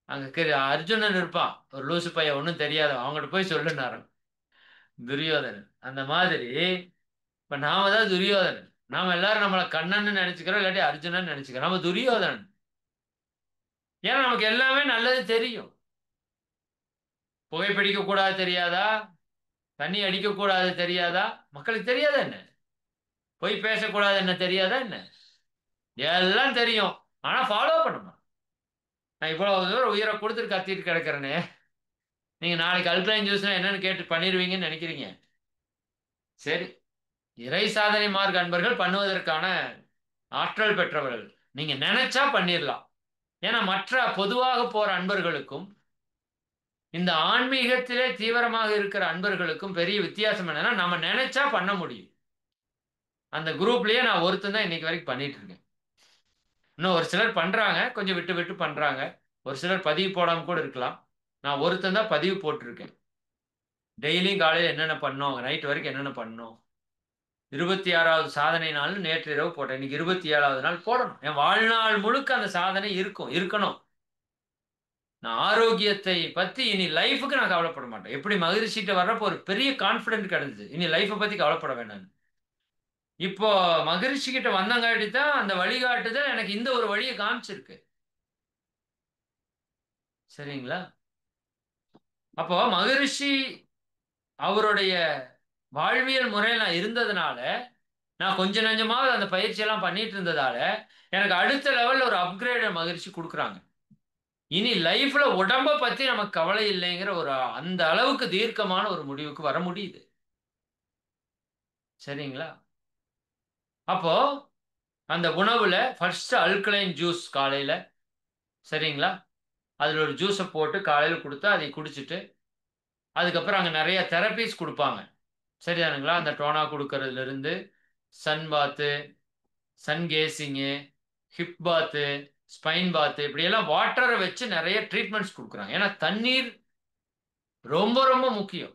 அங்க அர்ஜுனன் இருப்பான், ஒரு லூசு பையன், ஒன்றும் தெரியாத, அவங்ககிட்ட போய் சொல்லுனாரு துரியோதனன். அந்த மாதிரி இப்ப நாம தான் துரியோதனன். நாம எல்லாரும் நம்மளை கண்ணன்னு நினைச்சுக்கிறோம், இல்லாட்டி அர்ஜுனன் நினைச்சுக்கிறோம். நம்ம துரியோதனன். ஏன்னா நமக்கு எல்லாமே நல்லது தெரியும். புகைப்பிடிக்க கூடாது தெரியாதா? தண்ணி அடிக்க கூடாது தெரியாதா? மக்களுக்கு தெரியாதா என்ன? பொய் பேசக்கூடாது என்ன தெரியாதா என்ன? எல்லாம் தெரியும். ஆனா ஃபாலோ பண்ணுமா? நான் இவ்வளவு தூரம் உயிரை கொடுத்துட்டு கத்திட்டு கிடக்கிறேனே, நீங்க நாளைக்கு அல்கலைன் ஜூஸ்னா என்னன்னு கேட்டு பண்ணிடுவீங்கன்னு நினைக்கிறீங்க? சரி, இறை சாதனை மார்க் அன்பர்கள் பண்ணுவதற்கான ஆற்றல் பெற்றவர்கள். நீங்க நினைச்சா பண்ணிடலாம். ஏன்னா மற்ற பொதுவாக போற அன்பர்களுக்கும் இந்த ஆன்மீகத்திலே தீவிரமாக இருக்கிற அன்பர்களுக்கும் பெரிய வித்தியாசம் என்னன்னா, நம்ம நினைச்சா பண்ண முடியும். அந்த குரூப்லயே நான் ஒருத்தன் தான் இன்னைக்கு வரைக்கும் பண்ணிட்டு இருக்கேன். இன்னும் ஒரு சிலர் பண்றாங்க, கொஞ்சம் விட்டு விட்டு பண்றாங்க. ஒரு சிலர் பதிவு போடாம கூட இருக்கலாம். நான் ஒருத்தன் தான் பதிவு போட்டிருக்கேன். டெய்லியும் காலையில் என்னென்ன பண்ணோம், நைட் வரைக்கும் என்னென்ன பண்ணோம். 26வது சாதனை நாள் நேற்று இரவு போட்டேன். இன்னைக்கு 27வது நாள் போடணும். என் வாழ்நாள் முழுக்க அந்த சாதனை இருக்கணும். நான் ஆரோக்கியத்தை பத்தி இனி லைஃபுக்கு நான் கவலைப்பட மாட்டேன். எப்படி மகிழ்ச்சிட்ட வர்றப்போ ஒரு பெரிய கான்பிடன்ட் கிடைச்சது. இனி லைஃபை பத்தி கவலைப்பட வேண்டாம். இப்போ மகரிஷி கிட்ட வந்தங்காட்டி தான் அந்த வழிகாட்டுதல் எனக்கு இந்த ஒரு வழியை காமிச்சிருக்கு. சரிங்களா? அப்போ மகரிஷி அவருடைய வாழ்வியல் முறையில் நான் இருந்ததுனால, நான் கொஞ்சம் நஞ்சமாவது அந்த பயிற்சியெல்லாம் பண்ணிட்டு இருந்ததால, எனக்கு அடுத்த லெவல்ல ஒரு அப்கிரேட மகிழ்ச்சி கொடுக்குறாங்க. இனி லைஃப்ல உடம்ப பத்தி நமக்கு கவலை இல்லைங்கிற ஒரு அந்த அளவுக்கு தீர்க்கமான ஒரு முடிவுக்கு வர முடியுது. சரிங்களா? அப்போ அந்த உணவுல ஃபர்ஸ்ட் அல்கலைன் ஜூஸ் காலையில. சரிங்களா? அதுல ஒரு ஜூஸை போட்டு காலையில கொடுத்தா அதை குடிச்சிட்டு, அதுக்கப்புறம் அங்க நிறைய தெரபிஸ் கொடுப்பாங்க. சரிதானுங்களா? அந்த டோனா கொடுக்கறதுல இருந்து சன் பாத்து, சன் கேசிங்கு, ஹிப் பாத்து, ஸ்பைன் பாத்து, இப்படியெல்லாம் வாட்டரை வச்சு நிறைய ட்ரீட்மெண்ட்ஸ் கொடுக்குறாங்க. ஏன்னா தண்ணீர் ரொம்ப ரொம்ப முக்கியம்.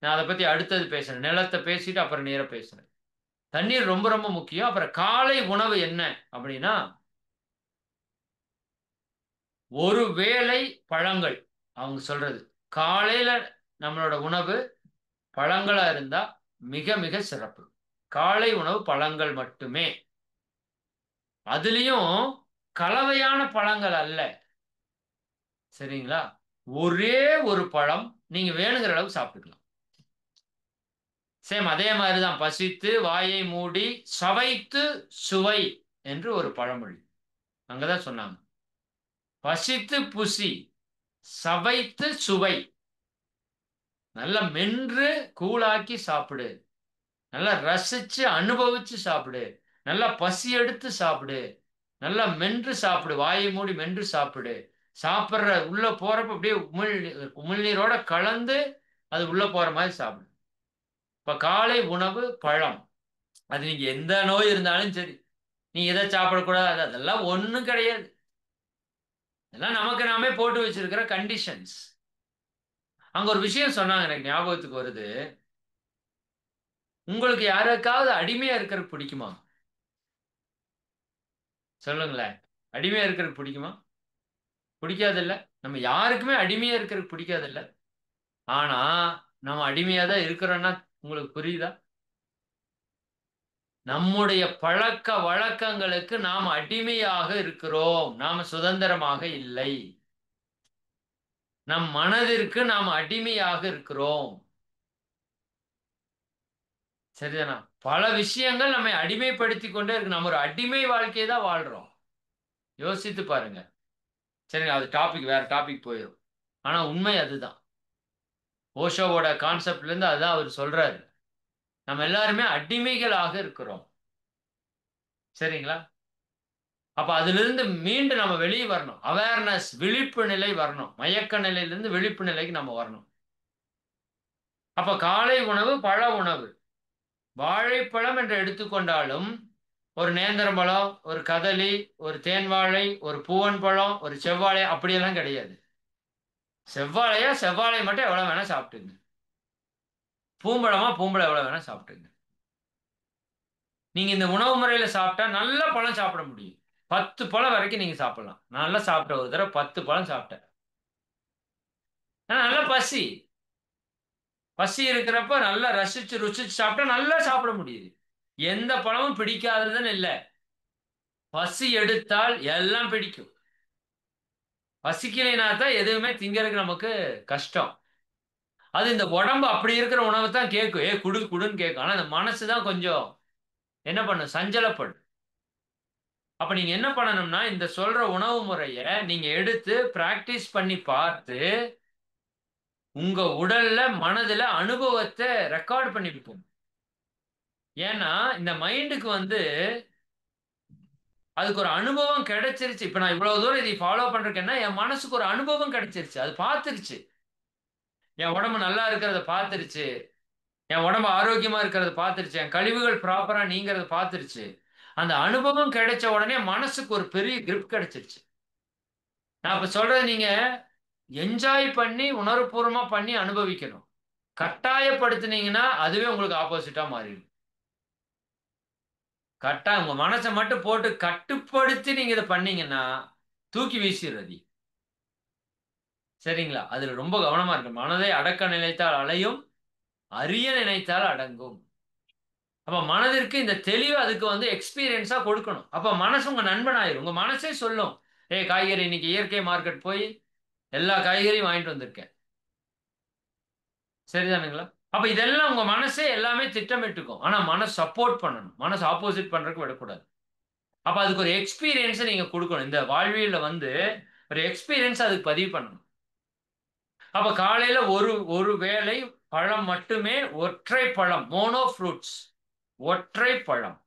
நான் அதை பத்தி அடுத்தது பேசுறேன். நிலத்தை பேசிட்டு அப்புறம் நீரை பேசுறேன். தண்ணீர் ரொம்ப ரொம்ப முக்கியம். அப்புறம் காலை உணவு என்ன அப்படின்னா, ஒரு வேளை பழங்கள். அவங்க சொல்றது காலையில நம்மளோட உணவு பழங்களா இருந்தா மிக மிக சிறப்பு. காலை உணவு பழங்கள் மட்டுமே. அதுலயும் கலவையான பழங்கள் அல்ல. சரிங்களா? ஒரே ஒரு பழம் நீங்க வேணுங்கிற அளவு சாப்பிட்டுக்கலாம். சேம் அதே மாதிரிதான் பசித்து வாயை மூடி சவைத்து சுவை என்று ஒரு பழமொழி. அங்கதான் சொன்னாங்க. பசித்து புசி, சவைத்து சுவை. நல்லா மென்று கூழாக்கி சாப்பிடு. நல்லா ரசிச்சு அனுபவிச்சு சாப்பிடு. நல்லா பசி எடுத்து சாப்பிடு. நல்லா மென்று சாப்பிடு. வாயை மூடி மென்று சாப்பிடு. சாப்பிட்ற உள்ள போறப்ப அப்படியே உமிழ்நீரோட கலந்து அது உள்ள போற மாதிரி சாப்பிடு. இப்ப காலை உணவு பழம். அது நீங்க எந்த நோய் இருந்தாலும் சரி, நீ எதை சாப்பிடக்கூடாது அதெல்லாம் ஒண்ணும் கிடையாது. இதெல்லாம் நமக்கு நாமே போட்டு வச்சிருக்கிற கண்டிஷன்ஸ். அங்க ஒரு விஷயம் சொன்னாங்க, எனக்கு ஞாபகத்துக்கு வருது. உங்களுக்கு யாருக்காவது அடிமையா இருக்கிறது பிடிக்குமா? சொல்லுங்களேன். அடிமையா இருக்கிறது பிடிக்குமா? பிடிக்காது இல்ல. நம்ம யாருக்குமே அடிமையா இருக்கிறது பிடிக்காது இல்ல. ஆனா நம்ம அடிமையா தான் இருக்கிறோம்னா உங்களுக்கு புரியுதா? நம்முடைய பழக்க வழக்கங்களுக்கு நாம் அடிமையாக இருக்கிறோம். நாம சுதந்திரமாக இல்லை. நம் மனதிற்கு நாம் அடிமையாக இருக்கிறோம். சரிதானா? பல விஷயங்கள் நம்மை அடிமைப்படுத்தி கொண்டே இருக்கு. நம்ம ஒரு அடிமை வாழ்க்கையை தான் வாழ்றோம். யோசித்து பாருங்க. சரிங்க, அது டாபிக் வேற டாபிக் போயிடும். ஆனா உண்மை அதுதான். ஓஷோவோட கான்செப்ட்ல இருந்து அதுதான் அவர் சொல்றாரு. நம்ம எல்லாருமே அடிமைகளாக இருக்கிறோம். சரிங்களா? அப்ப அதிலிருந்து மீண்டு நம்ம வெளியே வரணும். அவேர்னஸ், விழிப்பு நிலை வரணும். மயக்க நிலையிலிருந்து விழிப்பு நிலைக்கு நம்ம வரணும். அப்ப காலை உணவு பழ உணவு. வாழைப்பழம் என்று எடுத்துக்கொண்டாலும் ஒரு நேந்திரம் பழம், ஒரு கதலி, ஒரு தேன் வாழை, ஒரு பூவன் பழம், ஒரு செவ்வாழை அப்படியெல்லாம் கிடையாது. செவ்வாழையா செவ்வாழை மட்டும் எவ்வளவு வேணா சாப்பிட்டுங்க. பூம்பழமா பூம்பழம் எவ்வளவு வேணா சாப்பிட்டுங்க. நீங்க இந்த உணவு முறையில சாப்பிட்டா நல்ல பழம் சாப்பிட முடியும். 10 பழம் வரைக்கும் நீங்க சாப்பிடலாம். நான் நல்லா சாப்பிட்ட ஒரு தடவை 10 பழம் சாப்பிட்டேன். ஆனா நல்ல பசி. பசி இருக்கிறப்ப நல்லா ரசிச்சு ருசிச்சு சாப்பிட்டா நல்லா சாப்பிட முடியுது. எந்த பழமும் பிடிக்காததுன்னு இல்லை. பசி எடுத்தால் எல்லாம் பிடிக்கும். பசிக்கலைனா தான் எதுவுமே திங்கறதுக்கு நமக்கு கஷ்டம். அது இந்த உடம்பு அப்படி இருக்கிற உணவை தான் கேட்கும். குடு குடுன்னு கேட்கும். ஆனா இந்த மனசு தான் கொஞ்சம் என்ன பண்ணும், சஞ்சலப்படும். அப்ப நீங்க என்ன பண்ணணும்னா இந்த சொல்ற உணவு முறைய நீங்க எடுத்து பிராக்டிஸ் பண்ணி பார்த்து உங்க உடல்ல மனதுல அனுபவத்தை ரெக்கார்ட் பண்ணி வைக்கணும். ஏன்னா இந்த மைண்டுக்கு அதுக்கு ஒரு அனுபவம் கிடைச்சிருச்சு. இப்ப நான் இவ்வளவு தூரம் இதை ஃபாலோ பண்றேன்னா என் மனசுக்கு ஒரு அனுபவம் கிடைச்சிருச்சு. அது பார்த்துருச்சு. என் உடம்பு நல்லா இருக்கிறத பார்த்துருச்சு. என் உடம்பு ஆரோக்கியமா இருக்கிறத பார்த்துருச்சு. என் கழிவுகள் ப்ராப்பரா நீங்கிறத பார்த்துருச்சு. அந்த அனுபவம் கிடைச்ச உடனே மனசுக்கு ஒரு பெரிய கிரிப் கிடைச்சிருச்சு. நான் இப்ப சொல்றது நீங்க என்ஜாய் பண்ணி உணர்வுபூர்வமா பண்ணி அனுபவிக்கணும். கட்டாயப்படுத்துனீங்கன்னா அதுவே உங்களுக்கு ஆப்போசிட்டா மாறிடும். உங்க மனசை மட்டும் போட்டு கட்டுப்படுத்தி நீங்க இதை பண்ணீங்கன்னா தூக்கி வீசிடுறது. சரிங்களா? அதுல ரொம்ப கவனமா இருக்கு. மனதை அடக்க நினைத்தால் அலையும், அறிய நினைத்தால் அடங்கும். அப்ப மனதிற்கு இந்த தெளிவு அதுக்கு வந்து எக்ஸ்பீரியன்ஸா கொடுக்கணும். அப்ப மனசு உங்க நண்பன் ஆயிரும். உங்க மனசே சொல்லும். ஏய் காய்கறி இன்னைக்கு இயற்கை மார்க்கெட் போய் எல்லா காய்கறியும் வாங்கிட்டு வந்திருக்கேன். சரிதானுங்களா? அப்ப இதெல்லாம் உங்க மனசே எல்லாமே திட்டமிட்டுக்கும். ஆனா மனசு சப்போர்ட் பண்ணணும். மனசு ஆப்போசிட் பண்றதுக்கு விடக்கூடாது. அப்ப அதுக்கு ஒரு எக்ஸ்பீரியன்ஸ நீங்க குடுக்கணும். இந்த வாழ்வியல்ல வந்து ஒரு எக்ஸ்பீரியன்ஸ் அதுக்கு பதிவு பண்ணணும். அப்ப காலையில ஒரு ஒரு வேளை பழம் மட்டுமே, ஒற்றை பழம், மோனோ ஃப்ரூட்ஸ், ஒற்றை பழம்.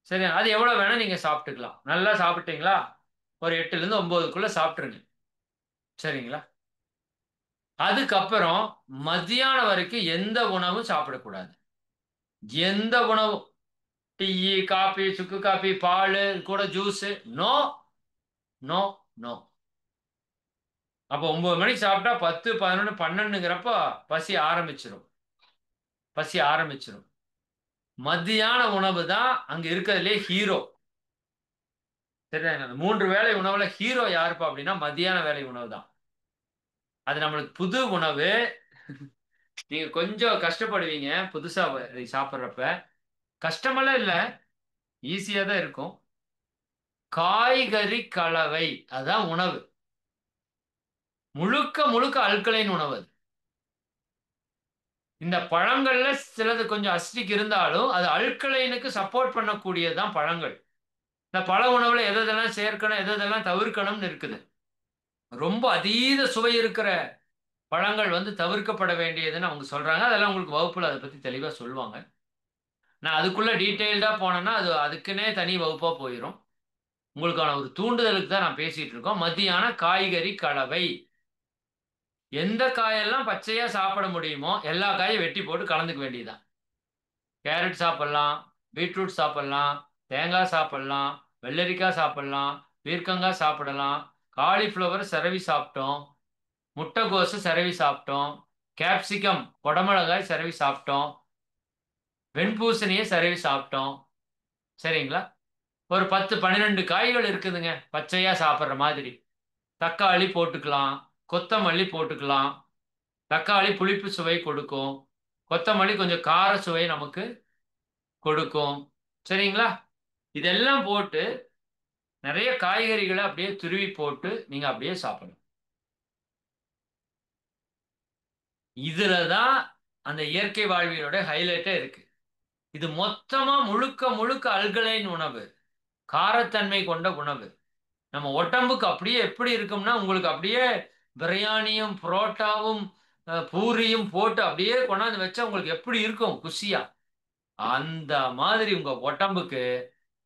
சரி, அது எவ்வளவு வேணா நீங்க சாப்பிட்டுக்கலாம். நல்லா சாப்பிட்டீங்களா? ஒரு 8ல இருந்து 9க்குள்ள சாப்பிட்டுருங்க. சரிங்களா? அதுக்கப்புறம் மத்தியானம் வரைக்கும் எந்த உணவும் சாப்பிடக்கூடாது. எந்த உணவும் டீ, காபி, சுக்கு காபி, பால் கூட ஜூஸ், நோ, நோ, நோ. அப்ப 9 மணிக்கு சாப்பிட்டா 10, 11, 12ங்கிறப்ப பசி ஆரம்பிச்சிடும். பசி ஆரம்பிச்சிடும். மத்தியான உணவு தான் அங்க இருக்கிறதுலே ஹீரோ. சரியா? 3 வேளை உணவுல ஹீரோ யாருப்பா அப்படின்னா மத்தியான வேலை உணவு தான். அது நம்மளுக்கு புது உணவு. நீங்க கொஞ்சம் கஷ்டப்படுவீங்க புதுசா இதை சாப்பிட்றப்ப. கஷ்டமெல்லாம் இல்ல, ஈஸியா தான் இருக்கும். காய்கறி கலவை அதான் உணவு. முழுக்க முழுக்க அல்கலைன் உணவு அது. இந்த பழங்கள்ல சிலது கொஞ்சம் அசிடிக் இருந்தாலும் அது அல்கலைனுக்கு சப்போர்ட் பண்ணக்கூடியதுதான் பழங்கள். இந்த பழ உணவுல எதெல்லாம் சேர்க்கணும் எதெல்லாம் தவிர்க்கணும்னு இருக்குது. ரொம்ப அதீத சுவை இருக்கிற பழங்கள் வந்து தவிர்க்கப்பட வேண்டியதுன்னு அவங்க சொல்றாங்க. அதெல்லாம் உங்களுக்கு வகுப்புல அதை பத்தி தெளிவா சொல்லுவாங்க. நான் அதுக்குள்ள டீட்டெயில்டா போனேன்னா அது அதுக்குன்னே தனி வகுப்பா போயிடும். உங்களுக்கான ஒரு தூண்டுதலுக்கு தான் நான் பேசிட்டு இருக்கோம். மத்தியான காய்கறி கலவை. எந்த காயெல்லாம் பச்சையா சாப்பிட முடியுமோ எல்லா காயும் வெட்டி போட்டு கலந்துக்க வேண்டியதுதான். கேரட் சாப்பிடலாம், பீட்ரூட் சாப்பிடலாம், தேங்காய் சாப்பிடலாம், வெள்ளரிக்காய் சாப்பிடலாம், பீர்க்கங்காய் சாப்பிடலாம், காலிஃப்ளவர் சிரவி சாப்பிட்டோம், முட்டைகோசு சிரவி சாப்பிட்டோம், கேப்சிகம் குடமிளகாய் சிரவி சாப்பிட்டோம், வெண்பூசணியை சிரவி சாப்பிட்டோம். சரிங்களா? ஒரு 10, 12 காய்கள் இருக்குதுங்க பச்சையா சாப்பிட்ற மாதிரி. தக்காளி போட்டுக்கலாம், கொத்தமல்லி போட்டுக்கலாம். தக்காளி புளிப்பு சுவை கொடுக்கும். கொத்தமல்லி கொஞ்சம் கார சுவை நமக்கு கொடுக்கும். சரிங்களா? இதெல்லாம் போட்டு நிறைய காய்கறிகளை அப்படியே துருவி போட்டு நீங்க அப்படியே சாப்பிடணும். இதுலதான் அந்த இயற்கை வாழ்வியலோட ஹைலைட்டே இருக்கு. இது மொத்தமா முழுக்க முழுக்க அல்கலைன் உணவு, காரத்தன்மை கொண்ட உணவு. நம்ம உடம்புக்கு அப்படியே எப்படி இருக்கும்னா உங்களுக்கு அப்படியே பிரியாணியும் புரோட்டாவும் பூரியும் போட்டு அப்படியே கொண்டாந்து வச்சா உங்களுக்கு எப்படி இருக்கும் குஷியா? அந்த மாதிரி உங்க உடம்புக்கு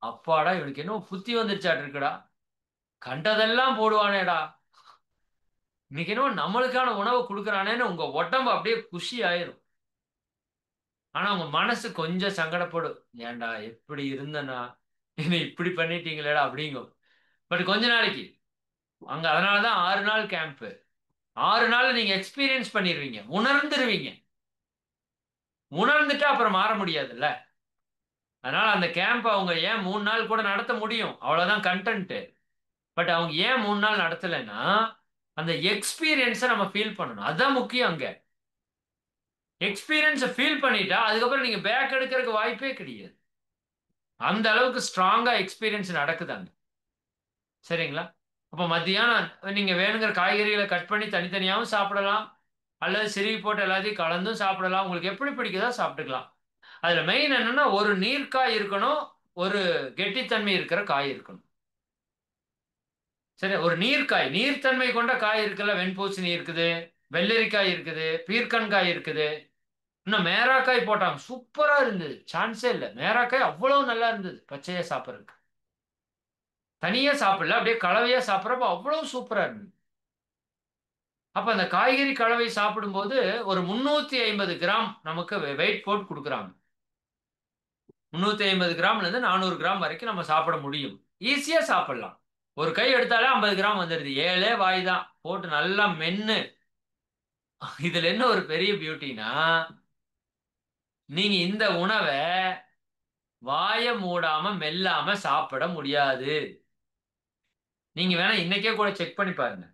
அப்பாடா இவனுக்கு என்ன புத்தி வந்துருச்சாட்டு இருக்குடா, கண்டதெல்லாம் போடுவானேடா, இன்னைக்கு என்ன நம்மளுக்கான உணவு கொடுக்குறானேன்னு உங்க உடம்பு அப்படியே குஷி ஆயிரும். ஆனா உங்க மனசு கொஞ்சம் சங்கடப்படும். ஏன்டா எப்படி இருந்தனா என்ன இப்படி பண்ணிட்டீங்களேடா அப்படிங்கும். பட் கொஞ்ச நாளைக்கு அங்க அதனாலதான் 6 நாள் கேம்ப். 6 நாள் நீங்க எக்ஸ்பீரியன்ஸ் பண்ணிடுவீங்க, உணர்ந்துருவீங்க. உணர்ந்துட்டு அப்புறம் மாற முடியாதுல்ல. அதனால அந்த கேம்ப் அவங்க ஏன் 3 நாள் கூட நடத்த முடியும், அவ்வளவுதான் கண்டென்ட். பட் அவங்க ஏன் 3 நாள் நடத்தலைன்னா அந்த எக்ஸ்பீரியன்ஸை நம்ம ஃபீல் பண்ணணும், அதுதான் முக்கியம் அங்க. எக்ஸ்பீரியன்ஸை ஃபீல் பண்ணிட்டா அதுக்கப்புறம் நீங்க பேக் எடுக்கிறதுக்கு வாய்ப்பே கிடையாது. அந்த அளவுக்கு ஸ்ட்ராங்கா எக்ஸ்பீரியன்ஸ் நடக்குதாங்க. சரிங்களா? அப்ப மத்தியானம் நீங்க வேணுங்கிற காய்கறிகளை கட் பண்ணி தனித்தனியாகவும் சாப்பிடலாம், அல்லது சிறுகி போட்டு எல்லாத்தையும் கலந்தும் சாப்பிடலாம். உங்களுக்கு எப்படி பிடிக்குதோ சாப்பிட்டுக்கலாம். அதுல மெயின் என்னன்னா ஒரு நீர்க்காய் இருக்கணும், ஒரு கெட்டித்தன்மை இருக்கிற காய் இருக்கணும். சரி, ஒரு நீர்க்காய், நீர்த்தன்மை கொண்ட காய் இருக்குல்ல, வெண்பூசணி இருக்குது, வெள்ளரிக்காய் இருக்குது, பீர்க்கன்காய் இருக்குது. இன்னும் மேராக்காய் போட்டாங்க, சூப்பரா இருந்தது, சான்ஸே இல்லை. மேராக்காய் அவ்வளவு நல்லா இருந்தது பச்சையா சாப்பிட்றதுக்கு. தனியா சாப்பிடல, அப்படியே கலவையா சாப்பிட்றப்ப அவ்வளவு சூப்பரா இருந்தது. அப்ப அந்த காய்கறி கலவை சாப்பிடும்போது ஒரு 350 கிராம் நமக்கு வெயிட் போட்டு கொடுக்குறாங்க. 350 கிராம்ல இருந்து 400 கிராம் வரைக்கும் நம்ம சாப்பிட முடியும். ஈஸியா சாப்பிடலாம். ஒரு கை எடுத்தாலே 50 கிராம் வந்துடுது. 7 வாய் தான் போட்டு நல்லா மென்னு. இதுல என்ன ஒரு பெரிய பியூட்டினா, நீங்க இந்த உணவை வாய மூடாம மெல்லாம சாப்பிட முடியாது. நீங்க வேணா இன்னைக்கே கூட செக் பண்ணி பாருங்க.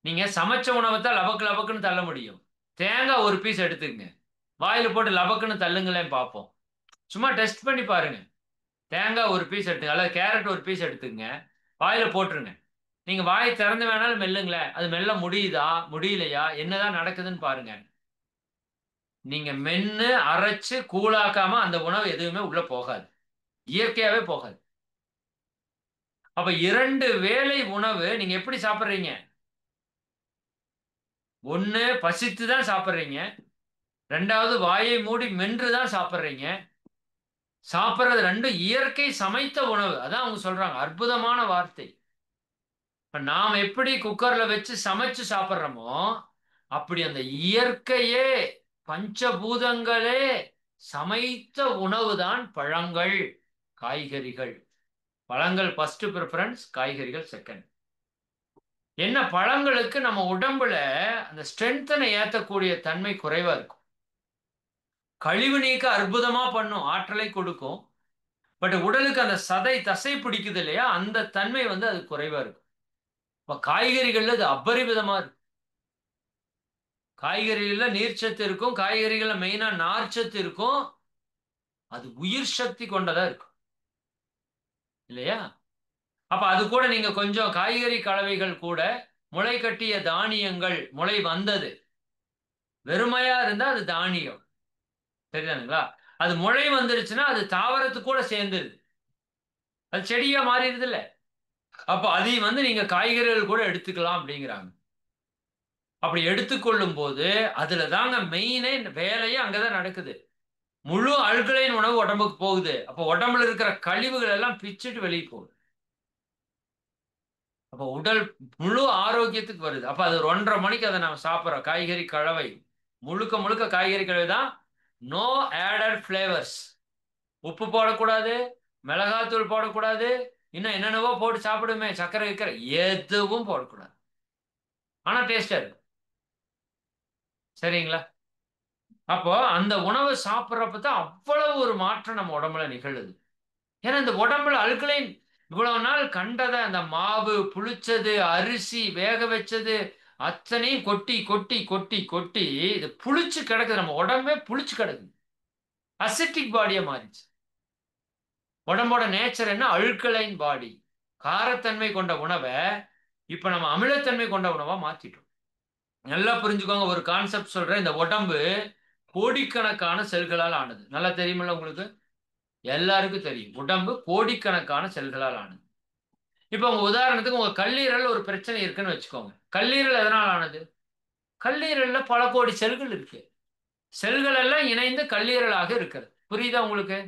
நீங்க சமைச்ச உணவை தான் லபக்கு லபக்குன்னு தள்ள முடியும். தேங்காய் ஒரு பீஸ் எடுத்துக்கங்க, வாயில போட்டு லபக்குன்னு தள்ளுங்களேன் பார்ப்போம். சும்மா டெஸ்ட் பண்ணி பாருங்க. தேங்காய் ஒரு பீஸ் எடுத்துங்க, அல்லது கேரட் ஒரு பீஸ் எடுத்துக்கங்க, வாயில போட்டுருங்க. நீங்க வாய் திறந்து வேணாலும் மெல்லுங்களேன், அது மெல்ல முடியுதா முடியலையா என்னதான் நடக்குதுன்னு பாருங்க. நீங்க மென்னு அரைச்சு கூழாக்காம அந்த உணவு எதுவுமே உள்ள போகாது, இயற்கையாவே போகாது. அப்ப 2 வேளை உணவு நீங்க எப்படி சாப்பிடுறீங்க? ஒண்ணு பசித்து தான் சாப்பிடுறீங்க, 2வது வாயை மூடி மென்று தான் சாப்பிடுறீங்க. சாப்பிடுறது 2 இயற்கை சமைத்த உணவு. அதான் அவங்க சொல்றாங்க, அற்புதமான வார்த்தை. இப்ப நாம் எப்படி குக்கர்ல வச்சு சமைச்சு சாப்பிடுறோமோ, அப்படி அந்த இயற்கையே பஞ்சபூதங்களே சமைத்த உணவு தான் பழங்கள், காய்கறிகள். பழங்கள் ஃபர்ஸ்ட் ப்ரிஃபரன்ஸ், காய்கறிகள் செகண்ட். என்ன, பழங்களுக்கு நம்ம உடம்புல அந்த ஸ்ட்ரென்த்தனை ஏத்தக்கூடிய தன்மை குறைவா இருக்கும். கழிவு நீக்க அற்புதமா பண்ணும், ஆற்றலை கொடுக்கும். பட் உடலுக்கு அந்த சதை தசை பிடிக்குது இல்லையா, அந்த தன்மை வந்து அது குறைவா இருக்கும். இப்ப காய்கறிகள்ல அது அபரிவிதமா இருக்கும். காய்கறிகள்ல நீர்ச்சத்து இருக்கும், காய்கறிகள்ல மெயினா நார்ச்சத்து இருக்கும். அது உயிர் சக்தி கொண்டதா இருக்கும் இல்லையா? அப்ப அது கூட நீங்க கொஞ்சம் காய்கறி கலவைகள் கூட, முளை கட்டிய தானியங்கள், முளை வந்தது, வெறுமையா இருந்தா அது தானியம். சரிதானுங்களா? அது முளை வந்துருச்சுன்னா அது தாவரத்து கூட சேர்ந்துருது, அது செடியா மாறிடுது இல்ல. அப்ப அதையும் வந்து நீங்க காய்கறிகள் கூட எடுத்துக்கலாம் அப்படிங்கிறாங்க. அப்படி எடுத்துக்கொள்ளும் போது அதுல தாங்க மெயினே, வேலையே அங்கதான் நடக்குது. முழு அல்கலைன் உணவு உடம்புக்கு போகுது, அப்ப உடம்புல இருக்கிற கழிவுகள் எல்லாம் பிச்சுட்டு வெளியே போகுது. அப்ப உடல் முழு ஆரோக்கியத்துக்கு வருது. அப்ப அது 1:30 மணிக்கு அதை நம்ம சாப்பிட்றோம், காய்கறி கலவை, முழுக்க முழுக்க காய்கறி கலவை தான். No added flavours. உப்பு போடக்கூடாது, மிளகாத்தூள் போடக்கூடாது, இன்னும் என்னென்னவோ போட்டு சாப்பிடுமே, சக்கரை வைக்கிற, எதுவும் போடக்கூடாது. ஆனா டேஸ்டா இருக்கும். சரிங்களா? அப்போ அந்த உணவை சாப்பிட்றப்ப தான் அவ்வளவு ஒரு மாற்றம் நம்ம உடம்புல நிகழுது. ஏன்னா இந்த உடம்புல அல்கலைன், இவ்வளவு நாள் கண்டதை, அந்த மாவு, புளிச்சது, அரிசி வேக வச்சது, அத்தனையும் கொட்டி கொட்டி கொட்டி கொட்டி இது புளிச்சு கிடக்குது. நம்ம உடம்பே புளிச்சு கிடக்குது, அசிட்டிக் பாடியா மாறிச்சு. உடம்போட நேச்சர் என்ன? அல்கலைன் பாடி. காரத்தன்மை கொண்ட உணவை இப்ப நம்ம அமிலத்தன்மை கொண்ட உணவா மாத்திட்டோம். நல்லா புரிஞ்சுக்கோங்க, ஒரு கான்செப்ட் சொல்றேன். இந்த உடம்பு கோடிக்கணக்கான செல்களால் ஆனது, நல்லா தெரியுமில்ல உங்களுக்கு? எல்லாருக்கும் தெரியும், உடம்பு கோடிக்கணக்கான செல்களால் ஆனது. இப்ப உங்க உதாரணத்துக்கு உங்க கல்லீரல் ஒரு பிரச்சனை இருக்குன்னு வச்சுக்கோங்க. கல்லீரல் எதனால் ஆனது? கல்லீரல்ல பல கோடி செல்கள் இருக்கு, செல்கள் எல்லாம் இணைந்து கல்லீரலாக இருக்கிறது. புரியுதா உங்களுக்கு?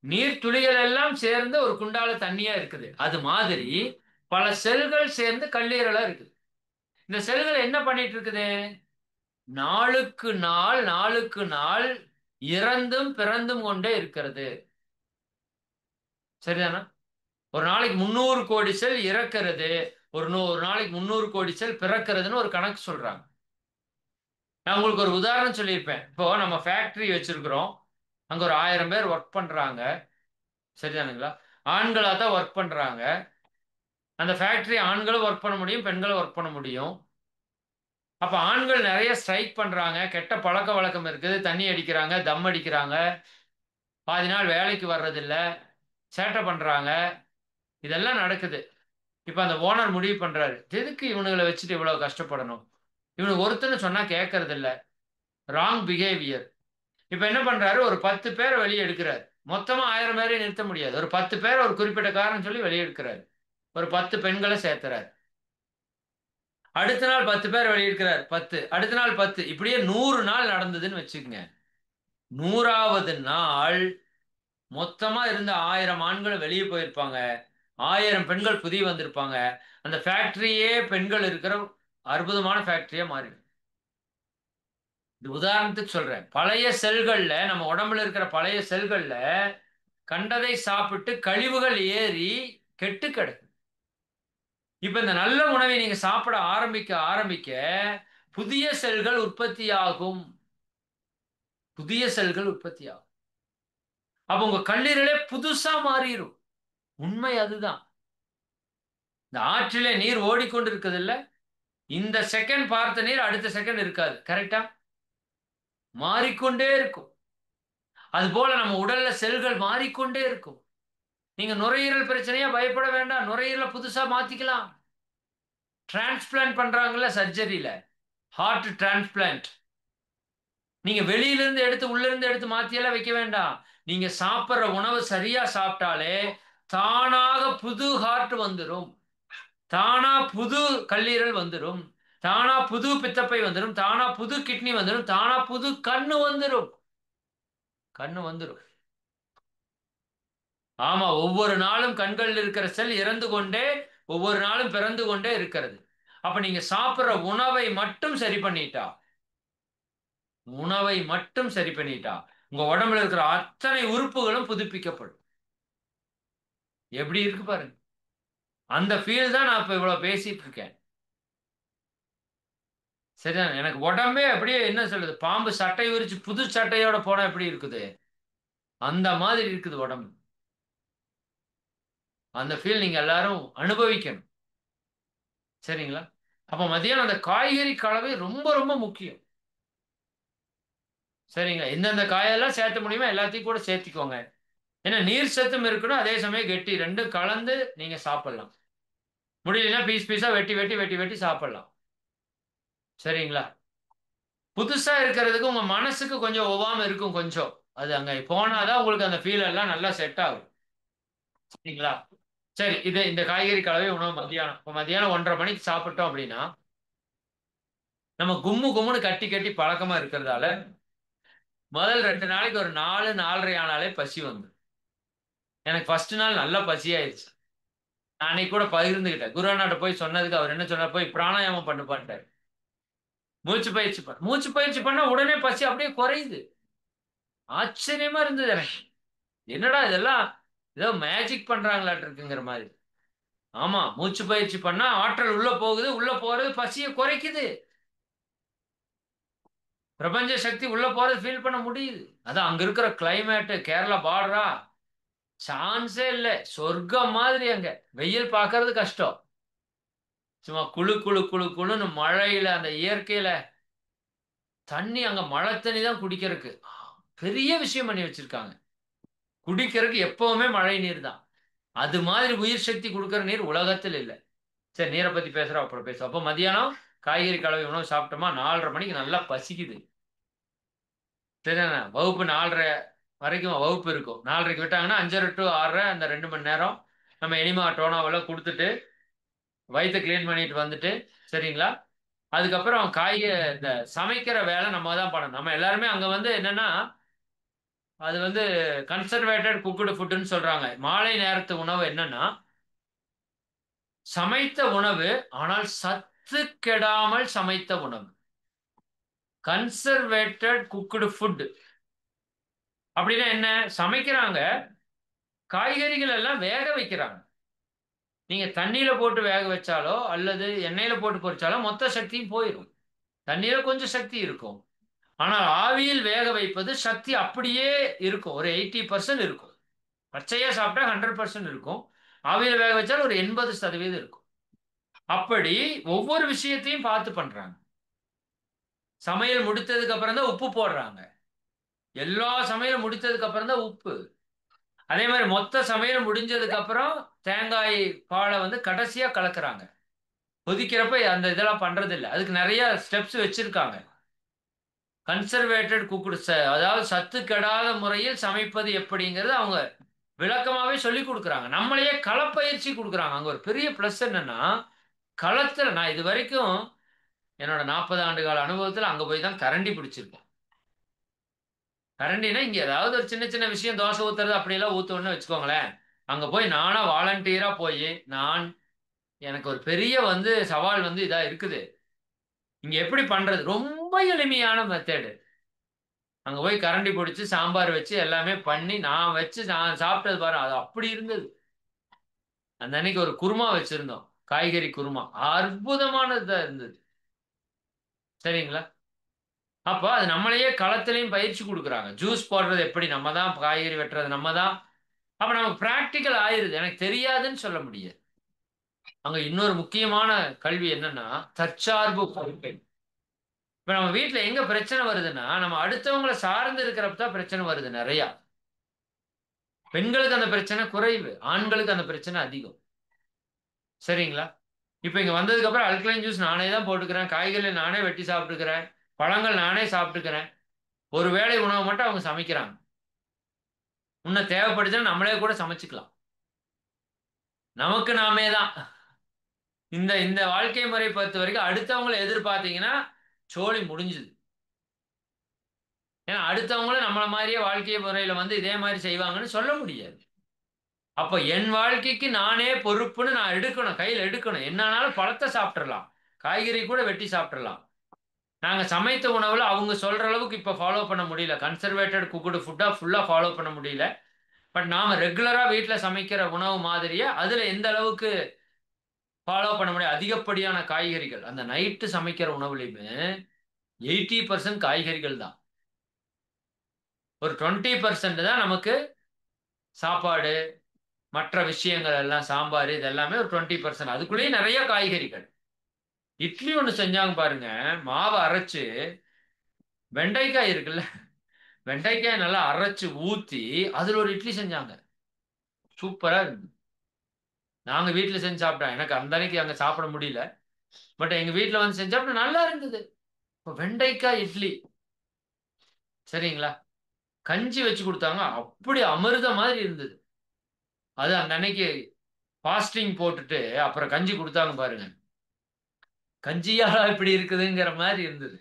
நீர் துளிகள் எல்லாம் சேர்ந்து ஒரு குண்டால தண்ணியா இருக்குது, அது மாதிரி பல செல்கள் சேர்ந்து கல்லீரலா இருக்குது. இந்த செல்கள் என்ன பண்ணிட்டு இருக்குது? நாளுக்கு நாள் நாளுக்கு நாள் இறந்தும் பிறந்தும் கொண்டே இருக்கிறது. சரிதானா? ஒரு நாளைக்கு 300 கோடி செல் இறக்கிறது, ஒரு நாளைக்கு 300 கோடி செல் பிறக்கிறதுன்னு ஒரு கணக்கு சொல்றாங்க. நான் உங்களுக்கு ஒரு உதாரணம் சொல்லியிருப்பேன். இப்போ நம்ம ஃபேக்டரி வச்சிருக்கிறோம், அங்க ஒரு 1000 பேர் ஒர்க் பண்றாங்க. சரிதானுங்களா? ஆண்களா தான் ஒர்க் பண்றாங்க. அந்த ஃபேக்டரி ஆண்களும் ஒர்க் பண்ண முடியும், பெண்களும் ஒர்க் பண்ண முடியும். அப்ப ஆண்கள் நிறைய ஸ்ட்ரைக் பண்றாங்க, கெட்ட பழக்க வழக்கம் இருக்குது, தண்ணி அடிக்கிறாங்க, தம் அடிக்கிறாங்க, பாதி நாள் வேலைக்கு வர்றதில்ல, சேட்டை பண்றாங்க, இதெல்லாம் நடக்குது. இப்ப அந்த ஓனர் முடிவு பண்றாரு, எதுக்கு இவனுங்களை வச்சுட்டு இவ்வளவு கஷ்டப்படணும், இவனுக்கு ஒருத்தன்னு சொன்னா கேட்கறது இல்ல, ராங் பிஹேவியர். இப்ப என்ன பண்றாரு, ஒரு 10 பேரை வெளியே எடுக்கிறாரு. மொத்தமா 1000 பேரையும் நிறுத்த முடியாது, ஒரு 10 பேரை ஒரு குறிப்பிட்ட காரணம் சொல்லி வெளியே எடுக்கிறாரு. ஒரு 10 பெண்களை சேர்த்துறாரு. அடுத்த நாள் 10 பேர் வெளியிருக்கிறார், 10, அடுத்த நாள் 10, இப்படியே 100 நாள் நடந்ததுன்னு வச்சுக்கோங்க. 100வது நாள் மொத்தமா இருந்த 1000 ஆண்கள் வெளியே போயிருப்பாங்க, 1000 பெண்கள் புதிய வந்திருப்பாங்க. அந்த ஃபேக்டரியே பெண்கள் இருக்கிற அற்புதமான ஃபேக்டரியா மாறிடும். இது உதாரணத்துக்கு சொல்றேன். பழைய செல்கள்ல, நம்ம உடம்புல இருக்கிற பழைய செல்கள்ல கண்டதை சாப்பிட்டு கழிவுகள் ஏறி கெட்டு கிடக்கு. இப்ப இந்த நல்ல உணவை நீங்க சாப்பிட ஆரம்பிக்க ஆரம்பிக்க புதிய செல்கள் உற்பத்தி ஆகும், புதிய செல்கள் உற்பத்தி ஆகும். அப்ப உங்க கல்லீரலே புதுசா மாறிடும். உண்மை அதுதான். இந்த ஆற்றிலே நீர் ஓடிக்கொண்டு இருக்குது இல்ல, இந்த செகண்ட் பார்த்த நீர் அடுத்த செகண்ட் இருக்காது. கரெக்டா? மாறிக்கொண்டே இருக்கும். அது போல நம்ம உடல்ல செல்கள் மாறிக்கொண்டே இருக்கும். நீங்க நுரையீரல் பிரச்சனையா பயப்பட வேண்டாம். நுரையீரல புதுசா மாத்திக்கலாம். டிரான்ஸ்பிளான்ட் பண்றாங்கல்ல சர்ஜரியில, ஹார்ட் டிரான்ஸ்பிளான்ட். நீங்க வெளியில இருந்து எடுத்து உள்ள இருந்து எடுத்து மாத்தியெல்லாம் வைக்க வேண்டாம். நீங்க சாப்பிடுற உணவு சரியா சாப்பிட்டாலே தானாக புது ஹார்ட் வந்துரும். தானா புது கல்லீரல் வந்துரும். தானா புது பித்தப்பை வந்துரும். தானா புது கிட்னி வந்துரும். தானா புது கண்ணு வந்துரும். கண்ணு வந்துரும். ஆமா, ஒவ்வொரு நாளும் கண்களில் இருக்கிற செல் இறந்து கொண்டே ஒவ்வொரு நாளும் பிறந்து கொண்டே இருக்கிறது. அப்ப நீங்க சாப்பிடுற உணவை மட்டும் சரி பண்ணிட்டா, உணவை மட்டும் சரி பண்ணிட்டா உங்க உடம்புல இருக்கிற அத்தனை உறுப்புகளும் புதுப்பிக்கப்படும். எப்படி இருக்கு பாருங்க. அந்த ஃபீல் தான் நான் இப்ப இவ்வளவு பேசிட்டு இருக்கேன். சரிதான். எனக்கு உடம்பே அப்படியே என்ன சொல்றது, பாம்பு சட்டை விரிச்சு புது சட்டையோட போனா எப்படி இருக்குது, அந்த மாதிரி இருக்குது உடம்பு. அந்த ஃபீல் நீங்க எல்லாரும் அனுபவிக்கணும். சரிங்களா? அப்ப மதியானம் அந்த காய்கறி கலவை ரொம்ப ரொம்ப முக்கியம். சரிங்களா? எந்தெந்த காயெல்லாம் சேர்த்த முடியுமோ எல்லாத்தையும் கூட சேர்த்திக்கோங்க. ஏன்னா நீர் சத்தும் இருக்கணும், அதே சமயம் கெட்டி ரெண்டும் கலந்து நீங்க சாப்பிடலாம். முடியலன்னா பீஸ் பீஸா வெட்டி வெட்டி வெட்டி வெட்டி சாப்பிடலாம். சரிங்களா? புதுசா இருக்கிறதுக்கு உங்க மனசுக்கு கொஞ்சம் ஒவ்வாம இருக்கும் கொஞ்சம். அது அங்க போனாதான் உங்களுக்கு அந்த ஃபீல் எல்லாம் நல்லா செட் ஆகும். சரிங்களா? சரி, இது இந்த காய்கறி கலவை உணவு மத்தியானம். இப்போ மத்தியானம் 1:30 மணிக்கு சாப்பிட்டோம் அப்படின்னா, நம்ம கும்மு கும்முன்னு கட்டி கட்டி பழக்கமா இருக்கிறதால முதல் 2 நாளைக்கு ஒரு 4, 4:30 ஆனாலே பசி வந்து. எனக்கு ஃபர்ஸ்ட் நாள் நல்ல பசியாயிருச்சு. நான் அன்னைக்கு கூட பகிர்ந்துகிட்டேன். குருநாட்ட போய் சொன்னதுக்கு அவர் என்ன சொன்னார், போய் பிராணாயாமம் பண்ணுப்பான்ட்டார். மூச்சு பயிற்சி பண்ண. மூச்சு பயிற்சி பண்ணா உடனே பசி அப்படியே குறையுது. ஆச்சரியமா இருந்தது எனக்கு. என்னடா இதெல்லாம் ஏதோ மேஜிக் பண்றாங்களாட்டு இருக்குங்கிற மாதிரி. ஆமா, மூச்சு பயிற்சி பண்ணா ஆற்றல் உள்ள போகுது, உள்ள போறது பசியை குறைக்குது. பிரபஞ்ச சக்தி உள்ள போறது ஃபீல் பண்ண முடியுது. அதான் அங்க இருக்கிற கிளைமேட், கேரளா பார்டரா, சான்ஸே இல்லை. சொர்க்கம் மாதிரி அங்க. வெயில் பார்க்கறது கஷ்டம். சும்மா குளு குளு குளு குளுன்னு மழையில அந்த இயற்கையில தண்ணி, அங்க மழை தண்ணி தான் குடிக்கிறதுக்கு பெரிய விஷயம் பண்ணி வச்சிருக்காங்க. குடிக்கிறதுக்கு எப்பவுமே மழை நீர் தான். அது மாதிரி உயிர் சக்தி கொடுக்கிற நீர் உலகத்தில் இல்லை. சரி, நீரை பத்தி பேசுறோம், அப்புறம் பேசுறோம். அப்போ மதியானம் காய்கறி கலவை உணவு சாப்பிட்டோமா, 4:30 மணிக்கு நல்லா பசிக்குது. சரிதானே? வகுப்பு 4:30 வரைக்கும் வகுப்பு இருக்கும். 4:30க்கு விட்டாங்கன்னா 5:30 to 6:30 அந்த 2 மணி நேரம் நம்ம எனிமா டோனாவெல்லாம் கொடுத்துட்டு வயிற்ற கிளீன் பண்ணிட்டு வந்துட்டு, சரிங்களா? அதுக்கப்புறம் இந்த சமைக்கிற வேலை நம்ம தான் பண்ணணும். நம்ம எல்லாருமே அங்க வந்து என்னன்னா, அது வந்து கன்சர்வேட்டட் குக்குடு ஃபுட்னு சொல்றாங்க. மாலை நேரத்து உணவு என்னன்னா, சமைத்த உணவு ஆனால் சத்து கெடாமல் சமைத்த உணவு. கன்சர்வேட்டட் குக்குடு ஃபுட் அப்படின்னா என்ன? சமைக்கிறாங்க, காய்கறிகள் எல்லாம் வேக வைக்கிறாங்க. நீங்க தண்ணியில போட்டு வேக வச்சாலோ அல்லது எண்ணெயில போட்டு பொரிச்சாலோ மொத்த சக்தியும் போயிடும். தண்ணியில கொஞ்சம் சக்தி இருக்கும். ஆனால் ஆவியில் வேக வைப்பது சக்தி அப்படியே இருக்கும். ஒரு 80% இருக்கும். பச்சையா சாப்பிட்டா 100% இருக்கும். ஆவியில் வேக வச்சால் ஒரு 80% இருக்கும். அப்படி ஒவ்வொரு விஷயத்தையும் பார்த்து பண்றாங்க. சமையல் முடித்ததுக்கு அப்புறம் தான் உப்பு போடுறாங்க. எல்லா சமையலும் முடித்ததுக்கு அப்புறம் தான் உப்பு. அதே மாதிரி மொத்த சமையல் முடிஞ்சதுக்கு அப்புறம் தேங்காய் பாலை வந்து கடைசியா கலக்குறாங்க. கொதிக்கிறப்ப அந்த இதெல்லாம் பண்றது இல்லை. அதுக்கு நிறைய ஸ்டெப்ஸ் வச்சிருக்காங்க. கன்சர்வேட்டட் குக்குடு, அதாவது சத்து கெடாத முறையில் சமைப்பது எப்படிங்கிறது அவங்க விளக்கமாவே சொல்லி கொடுக்குறாங்க. நம்மளையே களப்பயிற்சி கொடுக்குறாங்க. அங்க ஒரு பெரிய பிளஸ் என்னன்னா, களத்துல நான் இது வரைக்கும் என்னோட 40 ஆண்டு கால அனுபவத்தில் அங்க போய் தான் கரண்டி பிடிச்சிருக்கேன். கரண்டினா இங்க ஏதாவது ஒரு சின்ன சின்ன விஷயம், தோசை ஊத்துறது அப்படியெல்லாம் ஊத்துவோம்னு வச்சுக்கோங்களேன். அங்க போய் நானா வாலண்டியரா போய் எனக்கு ஒரு பெரிய வந்து சவால் வந்து இதா இருக்குது. இங்க எப்படி பண்றது, ரொம்ப எளிமையான மெத்தேடு. அங்க போய் கரண்டி பிடிச்சு சாம்பார் வச்சு எல்லாமே பண்ணி நான் வச்சு நான் சாப்பிட்டது பாரு, அது அப்படி இருந்தது. அந்த அன்னைக்கு ஒரு குருமா வச்சிருந்தோம், காய்கறி குருமா, அற்புதமானதா இருந்தது. சரிங்களா? அப்போ அது நம்மளையே களத்திலையும் பயிற்சி கொடுக்குறாங்க. ஜூஸ் போடுறது எப்படி நம்ம தான், காய்கறி வெட்டுறது நம்ம தான். அப்ப நமக்கு பிராக்டிக்கல் ஆயிருது. எனக்கு தெரியாதுன்னு சொல்ல முடியாது. அங்க இன்னொரு முக்கியமான கல்வி என்னன்னா தற்சார்பு கொள்கை. இப்ப நம்ம வீட்டுல எங்க பிரச்சனை வருதுன்னா நம்ம அடுத்தவங்களை சார்ந்து இருக்கிறப்ப தான் பிரச்சனை வருது நிறைய. பெண்களுக்கு அந்த பிரச்சனை குறைவு, ஆண்களுக்கு அந்த பிரச்சனை அதிகம். சரிங்களா? இப்ப இங்க வந்ததுக்கு அப்புறம் அல்கலைன் ஜூஸ் நானே தான் போட்டுக்கிறேன், காய்கறி நானே வெட்டி சாப்பிட்டுக்கிறேன், பழங்கள் நானே சாப்பிட்டுக்கிறேன். ஒரு வேளை உணவு மட்டும் அவங்க சமைக்கிறாங்க. இன்னும் தேவைப்படுதுன்னா நம்மளே கூட சமைச்சுக்கலாம். நமக்கு நாமே தான். இந்த இந்த வாழ்க்கை முறை பொறுத்த வரைக்கும் அடுத்தவங்களை எதிர்பார்த்தீங்கன்னா சோழி முடிஞ்சுது. ஏன்னா அடுத்தவங்களும் நம்மள மாதிரியே வாழ்க்கை முறையில வந்து இதே மாதிரி செய்வாங்கன்னு சொல்ல முடியாது. அப்ப என் வாழ்க்கைக்கு நானே பொறுப்புன்னு நான் எடுக்கணும், கையில் எடுக்கணும். என்னானாலும் பழத்தை சாப்பிட்றலாம், காய்கறி கூட வெட்டி சாப்பிட்றலாம். நாங்க சமைத்த உணவுல அவங்க சொல்ற அளவுக்கு இப்ப ஃபாலோ பண்ண முடியல. கன்சர்வேட்டட் குக்குடு ஃபுட்டா ஃபுல்லா ஃபாலோ பண்ண முடியல. பட் நாம ரெகுலரா வீட்டுல சமைக்கிற உணவு மாதிரியே அதுல எந்த அளவுக்கு ஃபாலோ பண்ண முடியும்? அதிகப்படியான காய்கறிகள். அந்த நைட்டு சமைக்கிற உணவுலையுமே 80% காய்கறிகள் தான். ஒரு 20% தான் நமக்கு சாப்பாடு, மற்ற விஷயங்கள் எல்லாம் சாம்பார் இது எல்லாமே ஒரு 20%. அதுக்குள்ளேயே நிறைய காய்கறிகள். இட்லி ஒண்ணு செஞ்சாங்க பாருங்க. மாவை அரைச்சு, வெண்டைக்காய் இருக்குல்ல, வெண்டைக்காய் நல்லா அரைச்சு ஊத்தி அதுல ஒரு இட்லி செஞ்சாங்க. சூப்பரா இருக்கு. நாங்க வீட்டுல செஞ்சு சாப்பிட்டோம். எனக்கு அந்த அன்னைக்கு அங்க சாப்பிட முடியல. பட் எங்க வீட்டுல வந்து செஞ்சா நல்லா இருந்தது. இப்போ வெண்டைக்காய் இட்லி. சரிங்களா? கஞ்சி வச்சு கொடுத்தாங்க, அப்படி அமிர்த மாதிரி இருந்தது. அது அந்த அன்னைக்கு ஃபாஸ்டிங் போட்டுட்டு அப்புறம் கஞ்சி கொடுத்தாங்க பாருங்க. கஞ்சியா இப்படி இருக்குதுங்கிற மாதிரி இருந்தது.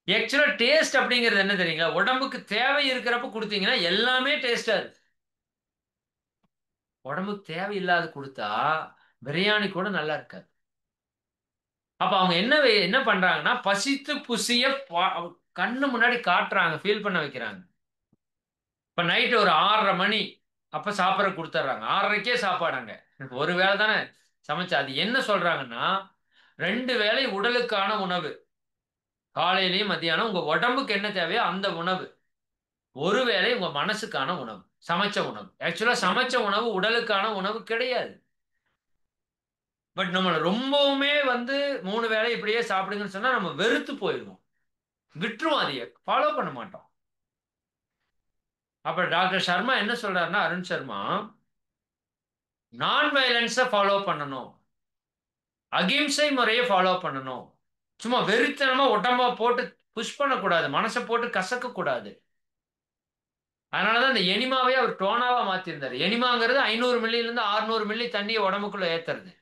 ஆக்சுவலா டேஸ்ட் அப்படிங்கிறது என்ன தெரியுங்களா? உடம்புக்கு தேவை இருக்கிறப்ப கொடுத்தீங்கன்னா எல்லாமே டேஸ்டா இருக்கு. உடம்புக்கு தேவையில்லாத கொடுத்தா பிரியாணி கூட நல்லா இருக்காது. அப்ப அவங்க என்ன பண்றாங்கன்னா பசித்து புசிய கண்ணு முன்னாடி காட்டுறாங்க, ஃபீல் பண்ண வைக்கிறாங்க. இப்ப நைட்டு ஒரு 6:30 மணி அப்ப சாப்பிட கொடுத்துட்றாங்க. 6:30க்கே சாப்பாடாங்க. ஒரு வேளை தானே சமைச்சு. அது என்ன சொல்றாங்கன்னா 2 வேளை உடலுக்கான உணவு, காலையிலயும் மத்தியானம் உங்க உடம்புக்கு என்ன தேவையோ அந்த உணவு. ஒருவேளை உங்க மனசுக்கான உணவு, சமைச்ச உணவு. ஆக்சுவலா சமைச்ச உணவு உடலுக்கான உணவு கிடையாது. பட் நம்மளை ரொம்பவுமே வந்து 3 வேளை இப்படியே சாப்பிடுங்கன்னு சொன்னா நம்ம வெறுத்து போயிடுவோம், விட்டுருவோம், அதைய ஃபாலோ பண்ண மாட்டோம். அப்ப டாக்டர் சர்மா என்ன சொல்றாருன்னா, அருண் சர்மா, நான் வயலன்ஸை ஃபாலோ பண்ணணும், அகிம்சை முறையை ஃபாலோ பண்ணணும். சும்மா வெறித்தனமா உடம்ப போட்டு புஷ் பண்ணக்கூடாது, மனசை போட்டு கசக்க கூடாது. அதனாலதான் இந்த எனிமாவே அவர் டோனாவா மாத்திருந்தாரு. எனிமாங்கிறது 500 மில்லியிலிருந்து 600 மில்லி தண்ணியை உடம்புக்குள்ள ஏத்துறது.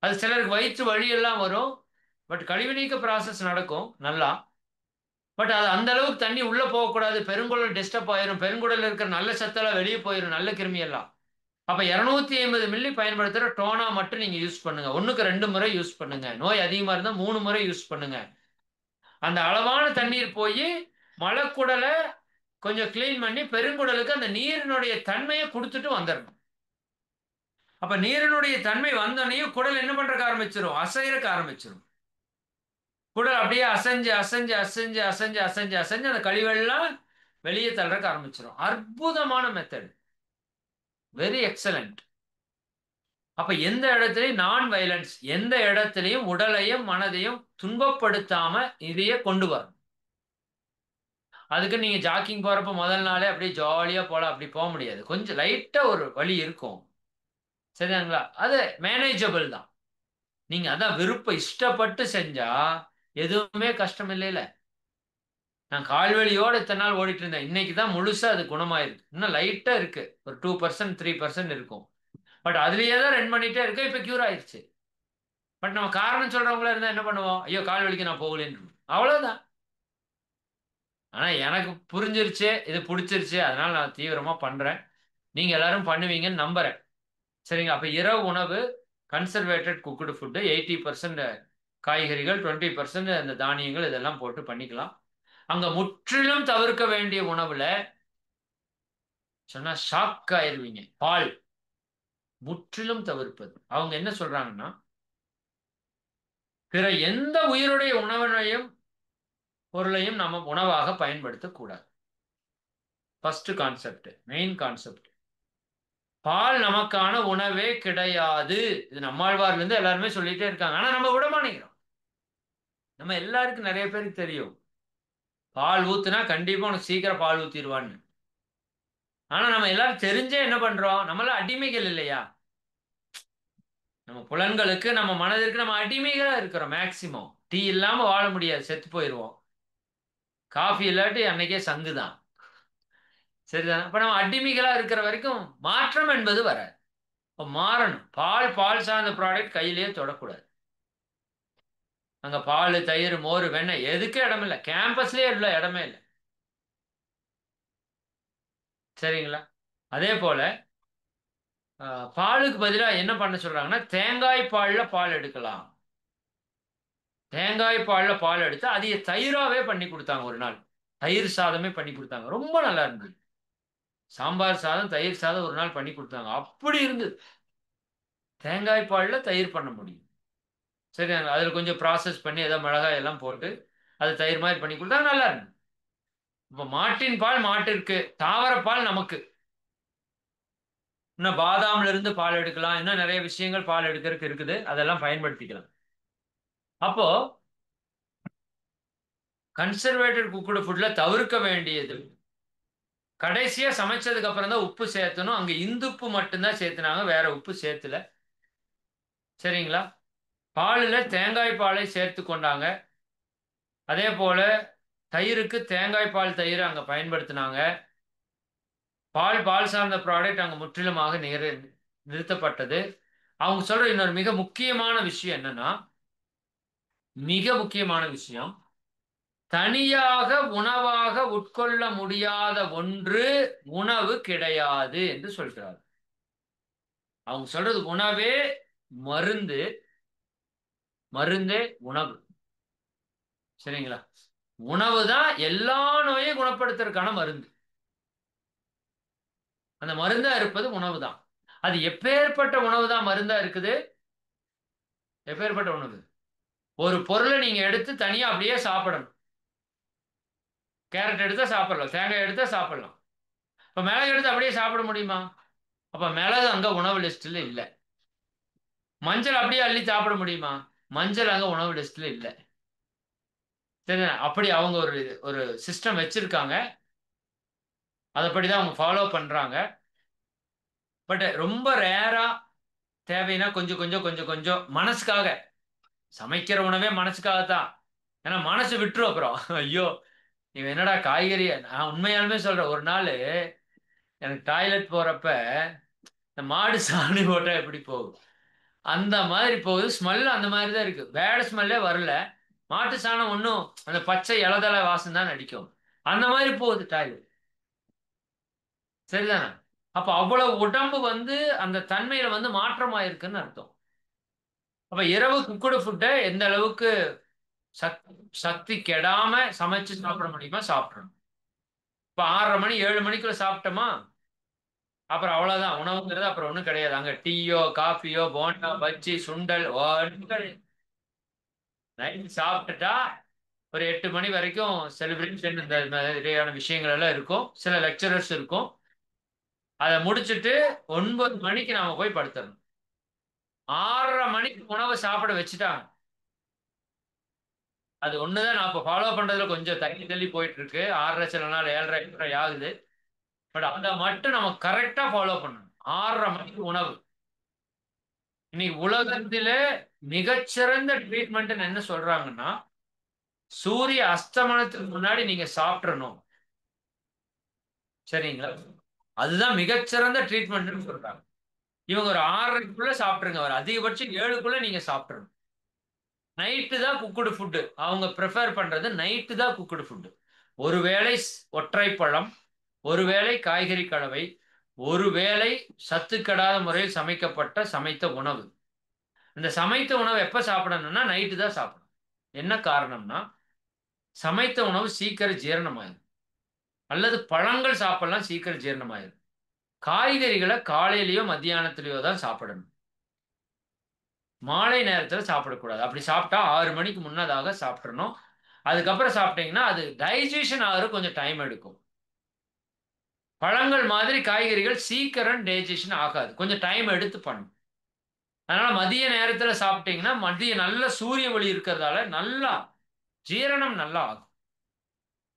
அது சிலருக்கு வயிற்று வழி எல்லாம் வரும். பட் கழிவு நீக்க ப்ராசஸ் நடக்கும் நல்லா. பட் அது அந்த அளவுக்கு தண்ணி உள்ள போகக்கூடாது, பெருங்குடல் டிஸ்டர்ப் ஆயிரும், பெருங்குடல் இருக்கிற நல்ல சத்தெல்லாம் வெளியே போயிடும், நல்ல கிருமி எல்லாம். அப்ப 250 மில்லி பயன்படுத்துற டோனா மட்டும் நீங்க யூஸ் பண்ணுங்க. 1க்கு 2 முறை யூஸ் பண்ணுங்க. நோய் அதிகமா இருந்தா 3 முறை யூஸ் பண்ணுங்க. அந்த அளவான தண்ணீர் போய் மலக்குடலை கொஞ்சம் கிளீன் பண்ணி பெருங்குடலுக்கு அந்த நீரினுடைய தன்மையை கொடுத்துட்டு வந்துடணும். அப்ப நீரினுடைய தன்மை வந்தோடனையும் குடல் என்ன பண்றதுக்கு ஆரம்பிச்சிடும்? அசைறக்கு ஆரம்பிச்சிடும். குடல் அப்படியே அசைஞ்சு அசைஞ்சு அசைஞ்சு அசைஞ்சு அசைஞ்சு அசைஞ்சு அந்த கழிவெல்லாம் வெளியே தள்ளுறதுக்கு ஆரம்பிச்சிடும். அற்புதமான மெத்தட், வெரி எக்ஸலண்ட். அப்ப எந்த இடத்துலையும் நான் வயலன்ஸ், எந்த இடத்துலையும் உடலையும் மனதையும் துன்பப்படுத்தாம இதையே கொண்டு வரும். அதுக்கு நீங்க ஜாக்கிங் போறப்ப முதல் நாளே அப்படியே ஜாலியா போலாம், அப்படி போக முடியாது. கொஞ்சம் லைட்டா ஒரு வலி இருக்கும். சரிங்களா? அது மேனேஜபிள் தான். நீங்க அதான் விருப்பம் இஷ்டப்பட்டு செஞ்சா எதுவுமே கஷ்டம் இல்லையில. நான் கால்வலியோட இத்தனை நாள் ஓடிட்டு இருந்தேன். இன்னைக்கு தான் முழுசா அது குணமாயிருக்கு. இன்னும் லைட்டா இருக்கு, ஒரு 2% 3% இருக்கும். பட் அதுலயே தான் ரன் பண்ணிட்டே இருக்கு. இப்ப கியூர் ஆயிடுச்சு. பட் நம்ம காரணம் சொல்றவங்களா இருந்தா என்ன பண்ணுவோம்? ஐயோ கால் வலிக்கு நான் போகலன்னு, அவ்வளவுதான். ஆனா எனக்கு புரிஞ்சிருச்சு, இது பிடிச்சிருச்சு, அதனால நான் தீவிரமா பண்றேன். நீங்க எல்லாரும் பண்ணுவீங்கன்னு நம்புறேன். சரிங்க? அப்ப இரவு உணவு கன்சர்வேட்டட் குக்குடு ஃபுட்டு, 80% காய்கறிகள், 20% அந்த தானியங்கள், இதெல்லாம் போட்டு பண்ணிக்கலாம். அங்க முற்றிலும் தவிர்க்க வேண்டிய உணவுல சொன்னா ஷாக் ஆயிருவீங்க. பால் முற்றிலும் தவிர்ப்பது. அவங்க என்ன சொல்றாங்கன்னா, பிற எந்த உயிருடைய உணவினையும் பொருளையும் நம்ம உணவாக பயன்படுத்தக்கூடாது. First concept, main concept. பால் நமக்கான உணவே கிடையாது. இது நம்மாழ்வார்ல இருந்து எல்லாருமே சொல்லிட்டே இருக்காங்க. ஆனா நம்ம விட மாட்டேங்கிறோம். நம்ம எல்லாருக்கும் நிறைய பேருக்கு தெரியும். பால் ஊத்துனா கண்டிப்பா உனக்கு சீக்கிரம் பால் ஊத்திடுவான்னு. ஆனா நம்ம எல்லாரும் தெரிஞ்சே என்ன பண்றோம்? நம்மள அடிமைகள் இல்லையா? நம்ம புலன்களுக்கு, நம்ம மனதிற்கு நம்ம அடிமைகளா இருக்கிறோம் மேக்சிமம். டீ இல்லாம வாழ முடியாது, செத்து போயிருவோம். காஃபி இல்லாட்டி அன்னைக்கே சங்குதான். சரிதான். அப்ப நம்ம அடிமைகளா இருக்கிற வரைக்கும் மாற்றம் என்பது வராது. இப்ப மாறணும். பால், பால் சார்ந்த ப்ராடக்ட் கையிலேயே தொடக்கூடாது. அங்க பால், தயிர், மோர், வெண்ணெய் எதுக்கு இடம் இல்லை. கேம்பஸ்லயே இல்ல, இடமே இல்லை. சரிங்களா? அதே போல பாலுக்கு பதிலா என்ன பண்ண சொல்றாங்கன்னா, தேங்காய் பால்ல பால் எடுக்கலாம். தேங்காய் பால்ல பால் எடுத்து அதைய தயிராவே பண்ணி கொடுத்தாங்க ஒரு நாள். தயிர் சாதமே பண்ணி கொடுத்தாங்க. ரொம்ப நல்லா இருந்தது. சாம்பார் சாதம், தயிர் சாதம் ஒரு நாள் பண்ணி கொடுத்தாங்க. அப்படி இருந்தது. தேங்காய் பால்ல தயிர் பண்ண முடியும். சரி, அதுல கொஞ்சம் ப்ராசஸ் பண்ணி ஏதோ மிளகாய் எல்லாம் போட்டு அது தயிர் மாதிரி பண்ணி கொடுத்தாங்க. நல்லா இருந்தது. இப்ப மாட்டின் பால் மாட்டிற்கு, தாவர பால் நமக்கு. இன்னும் பாதாம்ல இருந்து பால் எடுக்கலாம். இன்னும் நிறைய விஷயங்கள் பால் எடுக்கிறதுக்கு இருக்குது. அதெல்லாம் பயன்படுத்திக்கலாம். அப்போ கன்சர்வேட்டட் குக்குடு ஃபுட்ல தவிர்க்க வேண்டியது, கடைசியா சமைச்சதுக்கு அப்புறம் தான் உப்பு சேர்த்தணும். அங்க இந்துப்பு மட்டும்தான் சேர்த்துனாங்க, வேற உப்பு சேர்த்துல. சரிங்களா? பாலில் தேங்காய் பாலை சேர்த்து கொண்டாங்க. அதே போல தயிருக்கு தேங்காய் பால் தயிர் அங்க பயன்படுத்தினாங்க. பால், பால் சார்ந்த ப்ராடக்ட் அங்க முற்றிலுமாக நிறுத்தப்பட்டது. அவங்க சொல்ற இன்னொரு மிக முக்கியமான விஷயம் என்னன்னா, மிக முக்கியமான விஷயம், தனியாக உணவாக உட்கொள்ள முடியாத ஒன்று உணவு கிடையாது என்று சொல்கிறார். அவங்க சொல்றது உணவே மருந்து, மருந்தே உணவு. சரிங்களா? உணவு தான் எல்லா நோயையும் குணப்படுத்துறதுக்கான மருந்து. அந்த மருந்தா இருப்பது உணவு தான். அது எப்பேற்பட்ட உணவு தான் மருந்தா இருக்குது? எப்பேற்பட்ட உணவு? ஒரு பொருளை நீங்க எடுத்து தனியா அப்படியே சாப்பிடணும். கேரட் எடுத்தா சாப்பிடலாம், தேங்காய் எடுத்தா சாப்பிடலாம். இப்ப மிளகு எடுத்து அப்படியே சாப்பிட முடியுமா? அப்ப மிளகு அங்க உணவு லிஸ்ட்ல இல்ல. மஞ்சள் அப்படியே அள்ளி சாப்பிட முடியுமா? மஞ்சள் அங்க உணவு லிஸ்ட்ல இல்ல. சரி, அப்படி அவங்க ஒரு ஒரு சிஸ்டம் வச்சிருக்காங்க. அதைப்படிதான் அவங்க ஃபாலோ பண்றாங்க. பட் ரொம்ப ரேரா தேவைன்னா கொஞ்சம் கொஞ்சம் கொஞ்சம் கொஞ்சம் மனசுக்காக. சமைக்கிற உணவே மனசுக்காகத்தான். ஏன்னா மனசு விட்டுரும் அப்புறம். ஐயோ, இவன் என்னடா காய்கறி. நான் உண்மையாலுமே சொல்றேன். ஒரு நாள் எனக்கு டாய்லெட் போறப்ப இந்த மாடு சாணி போட்டா எப்படி போகும் அந்த மாதிரி போகுது. ஸ்மெல் அந்த மாதிரி தான் இருக்கு. பேட் ஸ்மெல்லே வரல. மாட்டு சாணம் ஒன்றும் அந்த பச்சை இலதலை வாசம் தான் அடிக்கும். அந்த மாதிரி போகுது டாய்லெட். சரிதானே? அப்ப அவ்வளவு உடம்பு அந்த தன்மையில மாற்றமாயிருக்குன்னு அர்த்தம். அப்ப இரவு குக்குடு ஃபுட்டை எந்த அளவுக்கு சக் சக்தி கெடாம சமைச்சு சாப்பிட முடியுமா சாப்பிடணும். இப்ப 6:30 மணி 7 மணிக்குள்ள சாப்பிட்டோமா, அப்புறம் அவ்வளவுதான். உணவுங்கிறது அப்புறம் ஒண்ணும் கிடையாது. அங்க டீயோ காஃபியோ போண்டா பஜ்ஜி சுண்டல் ஒண்ணும் கிடையாது. நைட் சாப்பிட்டுட்டா ஒரு 8 மணி வரைக்கும் செலிப்ரேஷன் இந்த மாதிரியான விஷயங்கள் எல்லாம் இருக்கும். சில லெக்சரர்ஸ் இருக்கும். அதை முடிச்சுட்டு 9 மணிக்கு நாம போய் படுத்துறோம். 6:30 மணிக்கு உணவை சாப்பிட வச்சுட்டாங்க. அது ஒண்ணுதான் நான் இப்ப ஃபாலோ பண்றதுல கொஞ்சம் தள்ளி தள்ளி போயிட்டு இருக்கு. 6:30 சில நாள் 7:30 8:30 ஆகுது. பட் அதை மட்டும் நம்ம கரெக்டா ஃபாலோ பண்ணணும். 6:30 மணிக்கு உணவு. இன்னைக்கு உலகத்திலே மிகச்சிறந்த ட்ரீட்மெண்ட் என்ன சொல்றாங்கன்னா, சூரிய அஸ்தமனத்துக்கு முன்னாடி நீங்க சாப்பிடணும். சரிங்களா? அதுதான் மிகச்சிறந்த ட்ரீட்மெண்ட்னு சொல்றாங்க. இவங்க ஒரு 6:30க்குள்ள சாப்பிட்டுருங்க. ஒரு அதிகபட்சம் 7க்குள்ள நீங்க சாப்பிட்டுறணும். நைட்டு தான் குக்குடு ஃபுட்டு. அவங்க ப்ரிஃபர் பண்றது நைட்டு தான் குக்குடு ஃபுட்டு. ஒருவேளை ஒற்றை பழம், ஒருவேளை காய்கறி கலவை, ஒருவேளை சத்துக்கடாத முறையில் சமைத்த உணவு. இந்த சமைத்த உணவு எப்ப சாப்பிடணும்னா நைட்டு தான் சாப்பிடணும். என்ன காரணம்னா, சமைத்த உணவு சீக்கிரம் ஜீரணமாயிரும். அல்லது பழங்கள் சாப்பிடலாம், சீக்கிரம் ஜீரணமாயிரும். காய்கறிகளை காலையிலயோ மத்தியானத்திலயோ தான் சாப்பிடணும். மாலை நேரத்தில் சாப்பிடக்கூடாது. அப்படி சாப்பிட்டா 6 மணிக்கு முன்னதாக சாப்பிடணும். அதுக்கப்புறம் சாப்பிட்டீங்கன்னா அது டைஜஷன் ஆகிறது கொஞ்சம் டைம் எடுக்கும். பழங்கள் மாதிரி காய்கறிகள் சீக்கிரம் டைஜஷன் ஆகாது, கொஞ்சம் டைம் எடுத்து பண்ணும். அதனால மதிய நேரத்துல சாப்பிட்டீங்கன்னா மதிய நல்ல சூரிய ஒளி இருக்கிறதால நல்லா ஜீரணம் நல்லா ஆகும்.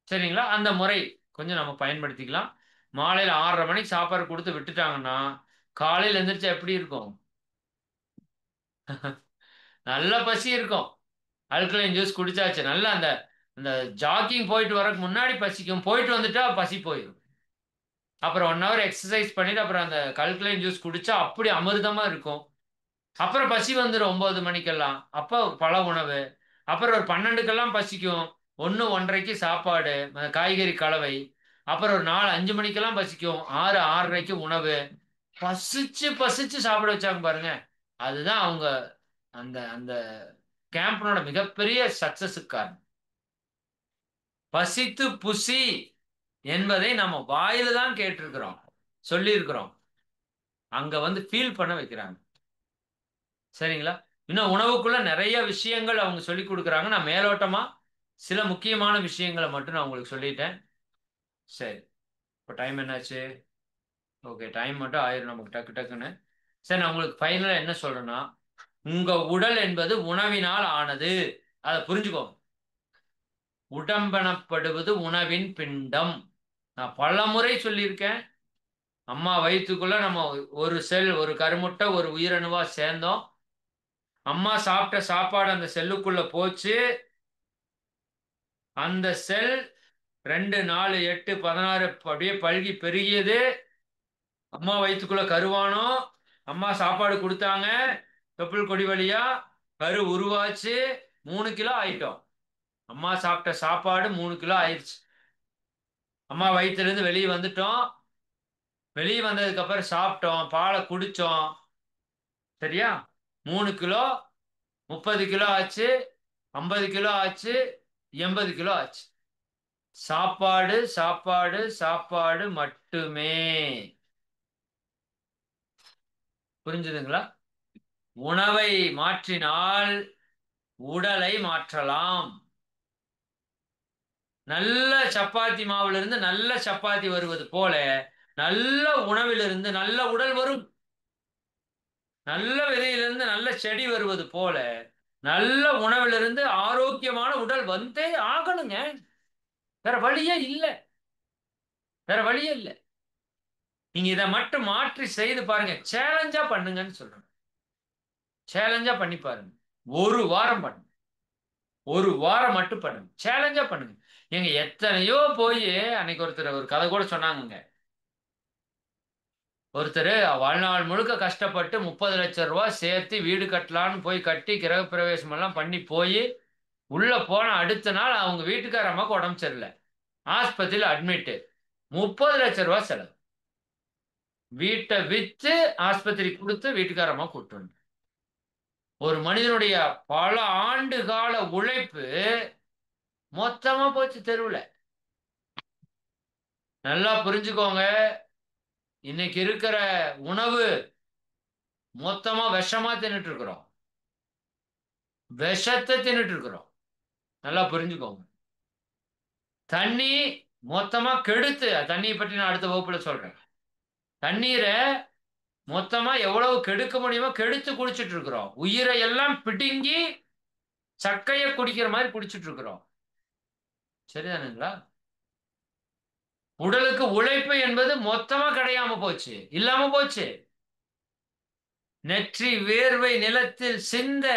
சரிங்களா? அந்த முறை கொஞ்சம் நம்ம பயன்படுத்திக்கலாம். மாலையில 6:30 மணிக்கு சாப்பாடு கொடுத்து விட்டுட்டாங்கன்னா காலையில எந்திரிச்சா எப்படி இருக்கும்? நல்ல பசி இருக்கும். அல்கலைன் ஜூஸ் குடிச்சாச்சு நல்லா அந்த அந்த ஜாக்கிங் போயிட்டு வரக்கு முன்னாடி பசிக்கும், போயிட்டு வந்துட்டா பசி போயிடும். அப்புறம் 1 ஹவர் எக்ஸசைஸ் பண்ணிட்டு அப்புறம் அந்த கல்கலைன் ஜூஸ் குடிச்சா அப்படி அமிர்தமா இருக்கும். அப்புறம் பசி வந்துடும் 9 மணிக்கெல்லாம், அப்போ பழ உணவு. அப்புறம் ஒரு 12க்கெல்லாம் பசிக்கும், 1 1:30க்கு சாப்பாடு காய்கறி கலவை. அப்புறம் ஒரு 4 5 மணிக்கெல்லாம் பசிக்கும், 6 6:30க்கு உணவு. பசிச்சு பசிச்சு சாப்பிட வச்சாங்க பாருங்க. அதுதான் அவங்க அந்த அந்த கேம்பனோட மிகப்பெரிய சக்சஸுக்கு காரணம். பசித்து புசி என்பதை நம்ம வாயில தான் கேட்டிருக்கிறோம், சொல்லி இருக்கிறோம். அங்க வந்து ஃபீல் பண்ண வைக்கிறாங்க. சரிங்களா? இன்னும் உணவுக்குள்ள நிறைய விஷயங்கள் அவங்க சொல்லி கொடுக்குறாங்க. நான் மேலோட்டமா சில முக்கியமான விஷயங்களை மட்டும் நான் உங்களுக்கு சொல்லிட்டேன். சரி, இப்போ டைம் என்னாச்சு? ஓகே, டைம் மட்டும் ஆயிரும் நமக்கு டக்கு டக்குன்னு. சரி, நான் உங்களுக்கு ஃபைனலா என்ன சொல்றேன்னா, உங்க உடல் என்பது உணவினால் ஆனது. அதை புரிஞ்சுக்கோங்க. உடம்பெனப்படுவது உணவின் பிண்டம். நான் பல முறை சொல்லியிருக்கேன். அம்மா வயிற்றுக்குள்ள நம்ம ஒரு செல், ஒரு கருமுட்டை, ஒரு உயிரணுவா சேர்ந்தோம். அம்மா சாப்பிட்ட சாப்பாடு அந்த செல்லுக்குள்ள போச்சு. அந்த செல் 2 4 8 16 அப்படியே பல்கி பெருகியது. அம்மா வயிற்றுக்குள்ள கருவானோம். அம்மா சாப்பாடு கொடுத்தாங்க, தொப்புள் கொடி வழியா கரு உருவாச்சு. 3 கிலோ ஆயிட்டோம். அம்மா சாப்பிட்ட சாப்பாடு 3 கிலோ ஆயிடுச்சு. அம்மா வயிற்றுல இருந்து வெளியே வந்துட்டோம். வெளியே வந்ததுக்கு அப்புறம் சாப்பிட்டோம், பாலை குடிச்சோம். சரியா? 3 கிலோ 30 கிலோ ஆச்சு, 50 கிலோ ஆச்சு, 80 கிலோ ஆச்சு. சாப்பாடு சாப்பாடு சாப்பாடு மட்டுமே. புரிஞ்சுதுங்களா? உணவை மாற்றினால் உடலை மாற்றலாம். நல்ல சப்பாத்தி மாவுல இருந்து நல்ல சப்பாத்தி வருவது போல நல்ல உணவிலிருந்து நல்ல உடல் வரும். நல்ல விதையிலிருந்து நல்ல செடி வருவது போல நல்ல உணவிலிருந்து ஆரோக்கியமான உடல் வந்தே ஆகணுங்க. வேற வழியே இல்லை, வேற வழியே இல்லை. நீங்க இதை மட்டும் மாற்றி செய்து பாருங்க. சேலஞ்சா பண்ணுங்கன்னு சொல்றேன். சேலஞ்சா பண்ணி பாருங்க. ஒரு வாரம் பண்ணுங்க. ஒரு வாரம் மட்டும் பண்ணுங்க. சேலஞ்சா பண்ணுங்க. எங்க எத்தனையோ போய் அன்னைக்கு ஒருத்தர் ஒரு கதை கூட சொன்னாங்க. ஒருத்தர் வாழ்நாள் முழுக்க கஷ்டப்பட்டு 30 லட்சம் ரூபாய் சேர்த்து வீடு கட்டலான்னு போய் கட்டி கிரகப்பிரவேசம் எல்லாம் பண்ணி போய் உள்ள போன அடுத்த நாள் அவங்க வீட்டுக்கார அம்மாவுக்கு உடம்பு சரியில்லை, ஆஸ்பத்திரியில் அட்மிட். 30 லட்சம் ரூபாய் செலவு. வீட்டை வித்து ஆஸ்பத்திரி கொடுத்து வீட்டுக்கார அம்மா கூட்டு வந்து. ஒரு மனிதனுடைய பல ஆண்டு கால உழைப்பு மொத்தமா போச்சு தெருவில். நல்லா புரிஞ்சுக்கோங்க. இன்னைக்கு இருக்கிற உணவு மொத்தமா விஷமா தின்னுட்டு இருக்கிறோம். விஷத்தை தின்னுட்டு இருக்கிறோம். நல்லா புரிஞ்சுக்கோங்க. தண்ணி மொத்தமா கெடுத்து, தண்ணியை பற்றி நான் அடுத்த வகுப்புல சொல்றேன். தண்ணீரை மொத்தமா எவ்வளவு கெடுக்க முடியுமோ கெடுத்து குடிச்சிட்டு இருக்கிறோம். உயிரை எல்லாம் பிடுங்கி சக்கைய குடிக்கிற மாதிரி குடிச்சிட்டு இருக்கிறோம். சரிதானுங்களா? உடலுக்கு உழைப்பு என்பது மொத்தமா கிடையாம போச்சு, இல்லாம போச்சு. நெற்றி வேர்வை நிலத்தில் சிந்த